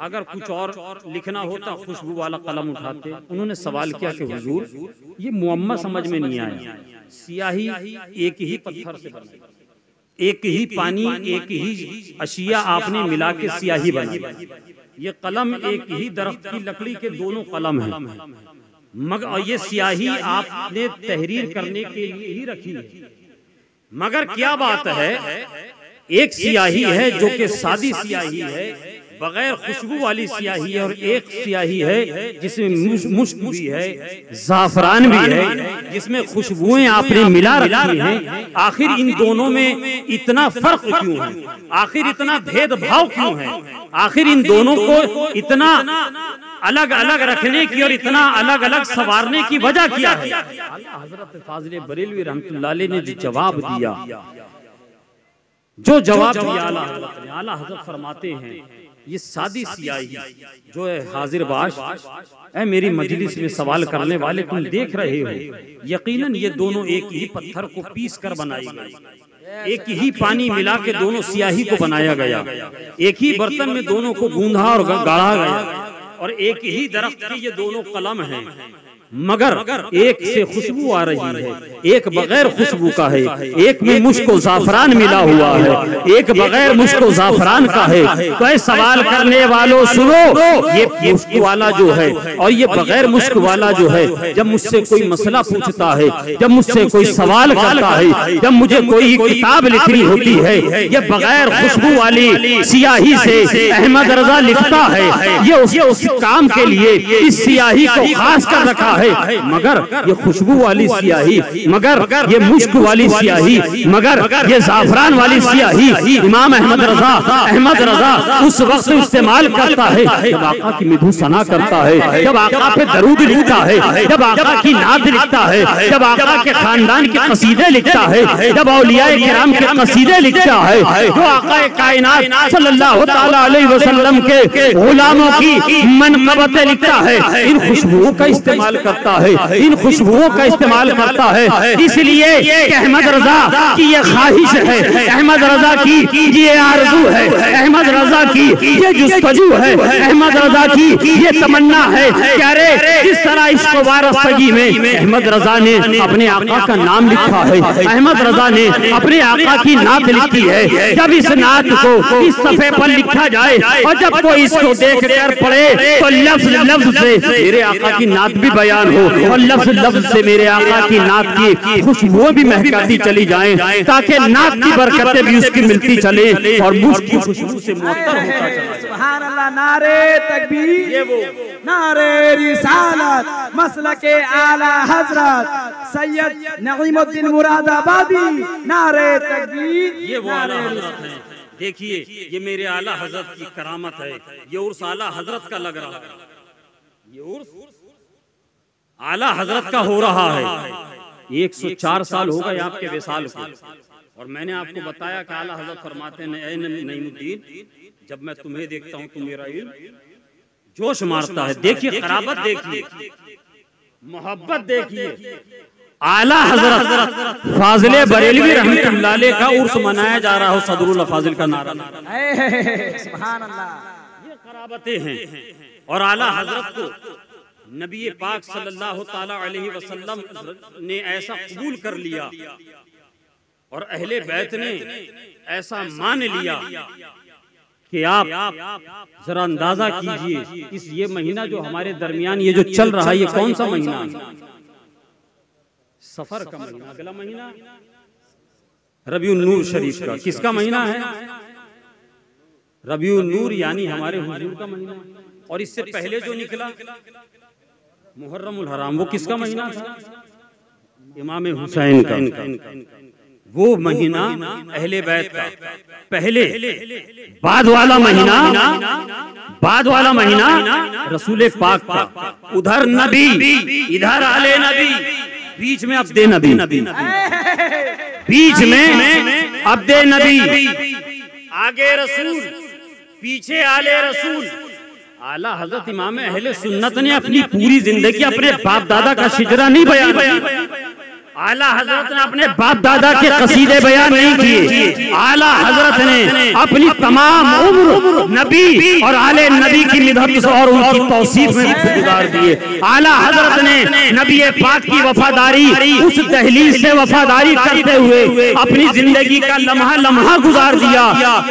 अगर कुछ और लिखना होता, खुशबू वाला कलम उठाते। उन्होंने सवाल किया कि हुजूर ये मुअम्मा समझ में नहीं आया, सियाही एक ही पत्थर से बनी, एक ही पानी, एक ही अशिया आपने मिला के सियाही बनी। ये कलम एक ही दरख्त की लकड़ी के दोनों कलम हैं, मगर ये सियाही आपने तहरीर करने के लिए ही रखी है। मगर क्या बात है, एक सियाही है जो कि सादी सियाही है, बगैर खुशबू वाली सियाही है, और एक सियाही है जिसमें मुश्क भी है, ज़ाफ़रान भी है, जिसमें खुशबुएं आपने मिला रखी हैं। आखिर इन दोनों में इतना फर्क क्यों है? आखिर इतना भेदभाव क्यों है? आखिर इन दोनों को इतना अलग अलग रखने की और इतना अलग अलग संवारने की वजह क्या है? हज़रत फाज़िल बरेलवी रहमतुल्लाह अलैह ने जवाब दिया, जो जवाब दिया आला हज़रत फरमाते हैं, ये सादी सियाही जो है हाजिर बाश, ऐ मेरी मजलिस में सवाल करने वाले तुम देख रहे हो, यकीनन ये दोनों एक ही पत्थर को पीस कर बनाई गई, एक ही पानी मिला के दोनों सियाही को बनाया गया, एक ही बर्तन में दोनों को गूंधा और गाढ़ा गया, और एक ही दरख्त के ये दोनों कलम हैं, मगर एक से खुशबू आ रही है, एक बगैर खुशबू का है, एक में मुश्क और ज़ाफ़रान मिला हुआ है, एक बगैर मुश्क और ज़ाफ़रान का है। तो ऐ सवाल करने वालों सुनो, ये मुश्क वाला जो है और ये बगैर मुश्क वाला जो है, जब मुझसे कोई मसला पूछता है, जब मुझसे कोई सवाल करता है, जब मुझे कोई किताब लिखनी होती है, ये बगैर खुशबू वाली सियाही से अहमद रजा लिखता है, ये उस काम के लिए इस सियाही को खास कर रखा है। मगर ये खुशबू वाली सियाही, मगर ये मुश्क वाली सियाही, मगर ये ज़ाफ़रान वाली सियाही इमाम अहमद रजा उस वक्त इस्तेमाल करता है जब आका की मिधु सना करता है, जब आका पे दरूद लिखता है, जब आका की नात लिखता है, जब आका के खानदान के कसीदे लिखता है, जब औलियाए किराम के कसीदे लिखता है, जो आका कायनात सल्लल्लाहु तआला अलैहि वसल्लम के गुलामों की मनक़बतें लिखता है। इन खुशबुओं का इस्तेमाल करता है, इन खुशबुओं का इस्तेमाल करता है। इसलिए अहमद रजा की ये ख्वाहिश है, अहमद रजा की ये आरज़ू है, अहमद रजा की ये जुस्तजू है, अहमद रजा की ये तमन्ना है कि अरे इस तरह इश्क़ वारस्तगी में अहमद रजा ने अपने आका का नाम लिखा है, अहमद रजा ने अपने आका की नात लिखी है। जब इस नात को इस सफ़े पर लिखा जाए और जब कोई इसको देख कर पढ़े तो लफ्ज़ लफ्ज़ से मेरे आका की नात भी बयान हो, और लफ्ज़ लफ्ज़ से मेरे आका की नात की खुशबुएं भी महकाती चली जाएं, ताकि नात की बरकतें भी उसकी मिलती चले और मुश्क की खुशबू से मुअत्तर होता चला। सुभान अल्लाह, नारे तकबीर, नारे रिसालत, मसलके आला हजरत सैयद नईमुद्दीन मुरादाबादी, नारे तकबीर, ये वो आला हजरत है। देखिए ये मेरे आला हजरत की करामत है, ये उर्स आला हजरत का लग रहा है, ये उर्स आला हजरत का हो रहा है। 104 साल हो गए आपके विसाल को, और मैंने आपको बताया कि आला हजरत फरमाते हैं, ऐ नईमुद्दीन, जब मैं तुम्हें देखता हूं तो मेरा इल्म जोश मारता है। देखिए कराबत, देखिए मोहब्बत, देखिए आला हजरत फाजिल बरेलवी रहमतुल्लाह अलैह का उर्स मनाया जा रहा हो, सदरुल फाजिल का नारा। सुभान अल्लाह, ये कराबतें हैं। और आला हजरत को नबी पाक सल्लल्लाहु ताला अलैहि वसल्लम ने ऐसा कबूल कर लिया और अहले बैत ने ऐसा मान लिया कि आप जरा अंदाजा कीजिए, इस ये महीना जो हमारे दरमियान ये जो चल रहा है, ये कौन सा महीना है? सफर का महीना, अगला महीना रबीउन नूर शरीफ का। किसका महीना है? रबीउन नूर, यानी हमारे हुजूर का महीना। और इससे पहले जो निकला मुहर्रमुल हराम, वो किसका महीना था? इमाम हुसैन का। वो महीना अहले बैत का। पहले बाद वाला महीना रसूल पाक का। उधर नबी, इधर आले नबी, बीच में अब्दे नबी, बीच में अब्दे नबी, आगे रसूल, पीछे आले रसूल। आला हजरत इमाम अहले सुन्नत ने अपनी पूरी जिंदगी अपने बाप दादा का शिजरा नहीं बयान, आला हजरत ने अपने बाप दादा के कसीदे बयान नहीं किए। आला हजरत ने अपनी तमाम उम्र नबी और आले नबी की मिदहत और उनकी तौसीफ में गुजार दिए। आला हजरत ने नबी पाक की वफादारी, उस दहलीज से वफादारी करते हुए अपनी जिंदगी का लम्हा लम्हा गुजार दिया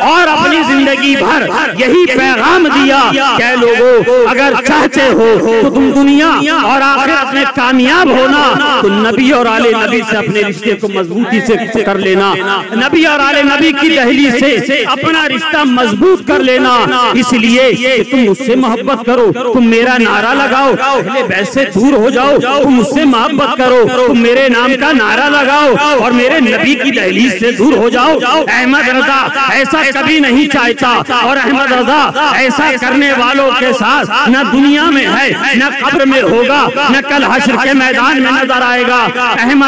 और अपनी जिंदगी भर यही पैगाम दिया, क्या लोगों अगर चाहते हो तो तुम दुनिया और आखिरत में कामयाब होना तो नबी और आले नबी से अपने रिश्ते को मजबूती से कर लेना, नबी और आले नबी की दहलीज से अपना रिश्ता मजबूत कर लेना। इसलिए कि तुम मुझसे मोहब्बत करो, तुम मेरा नारा लगाओ, पहले वैसे दूर हो जाओ, तुम मुझसे मोहब्बत करो, तुम मेरे नाम का नारा लगाओ और मेरे नबी की दहलीज से दूर हो जाओ। अहमद रजा ऐसा कभी नहीं चाहता और अहमद रजा ऐसा करने वालों के साथ न दुनिया में है, न कब्र में होगा, न कल हश्र के मैदान में नजर आएगा।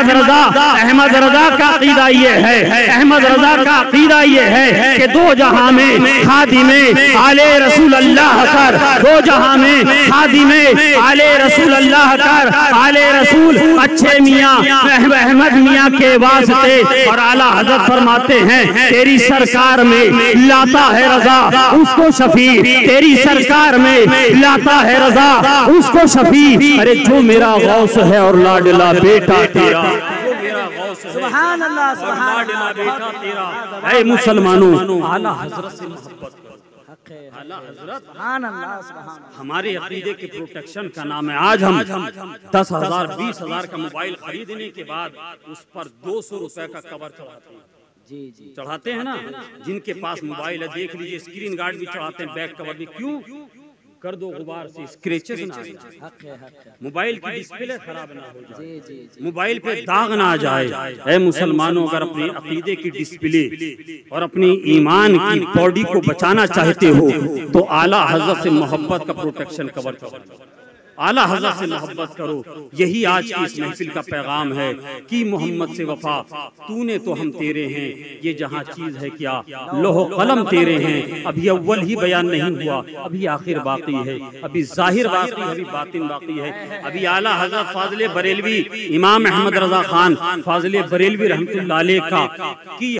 अहमद रजा का अकीदा ये है, अहमद रजा का अकीदा ये है कि दो जहां में खादिमे आले रसूल अल्लाह कर, दो जहां में खादिमे आले रसूल अल्लाह कर, आले रसूल अच्छे मियाँ अहमद मियाँ के वास्ते। और आला हजरत फरमाते हैं तेरी सरकार में लाता है रजा उसको शफी, तेरी सरकार में लाता है रजा उसको शफी। अरे जो मेरा गौस है और लाडला बेटा तेरा, सुभान अल्लाह, सुभान बेटा तेरा। ऐ मुसलमानों, आला हजरत से मोहब्बत करो। आला हजरत सुभान अल्लाह, सुभान हमारे अकीदे के प्रोटेक्शन का नाम है। आज हम 10,000 20,000 का मोबाइल खरीदने के बाद उस पर 200 रुपए का कवर चढ़ाते हैं। जी चढ़ाते हैं ना, जिनके पास मोबाइल है देख लीजिए, स्क्रीन गार्ड भी चढ़ाते हैं, बैक कवर भी। क्यों? कर दो गुबार से स्क्रैचेस ना आए, मोबाइल की डिस्प्ले खराब ना हो जाए, मोबाइल पे दाग ना आ जाए। ऐ मुसलमानों, अगर अपने अकीदे की डिस्प्ले और अपनी ईमान की बॉडी को बचाना चाहते हो तो आला हजरत से मोहब्बत का प्रोटेक्शन कवर करो, आला हजरत से मोहब्बत करो। यही आज की इस महफिल का पैगाम है कि मोहम्मद से वफा, तूने तो हम तेरे हैं, ये जहाँ चीज है क्या लोहो कलम तेरे हैं। अभी अव्वल ही बयान नहीं हुआ, अभी आखिर बाकी है, अभी जाहिर बाकी है, अभी बातिन बाकी है। अभी आला हजरत फाजिल बरेलवी इमाम अहमद रजा खान फाजिल बरेलवी रहमतुल्लाह अलैह का की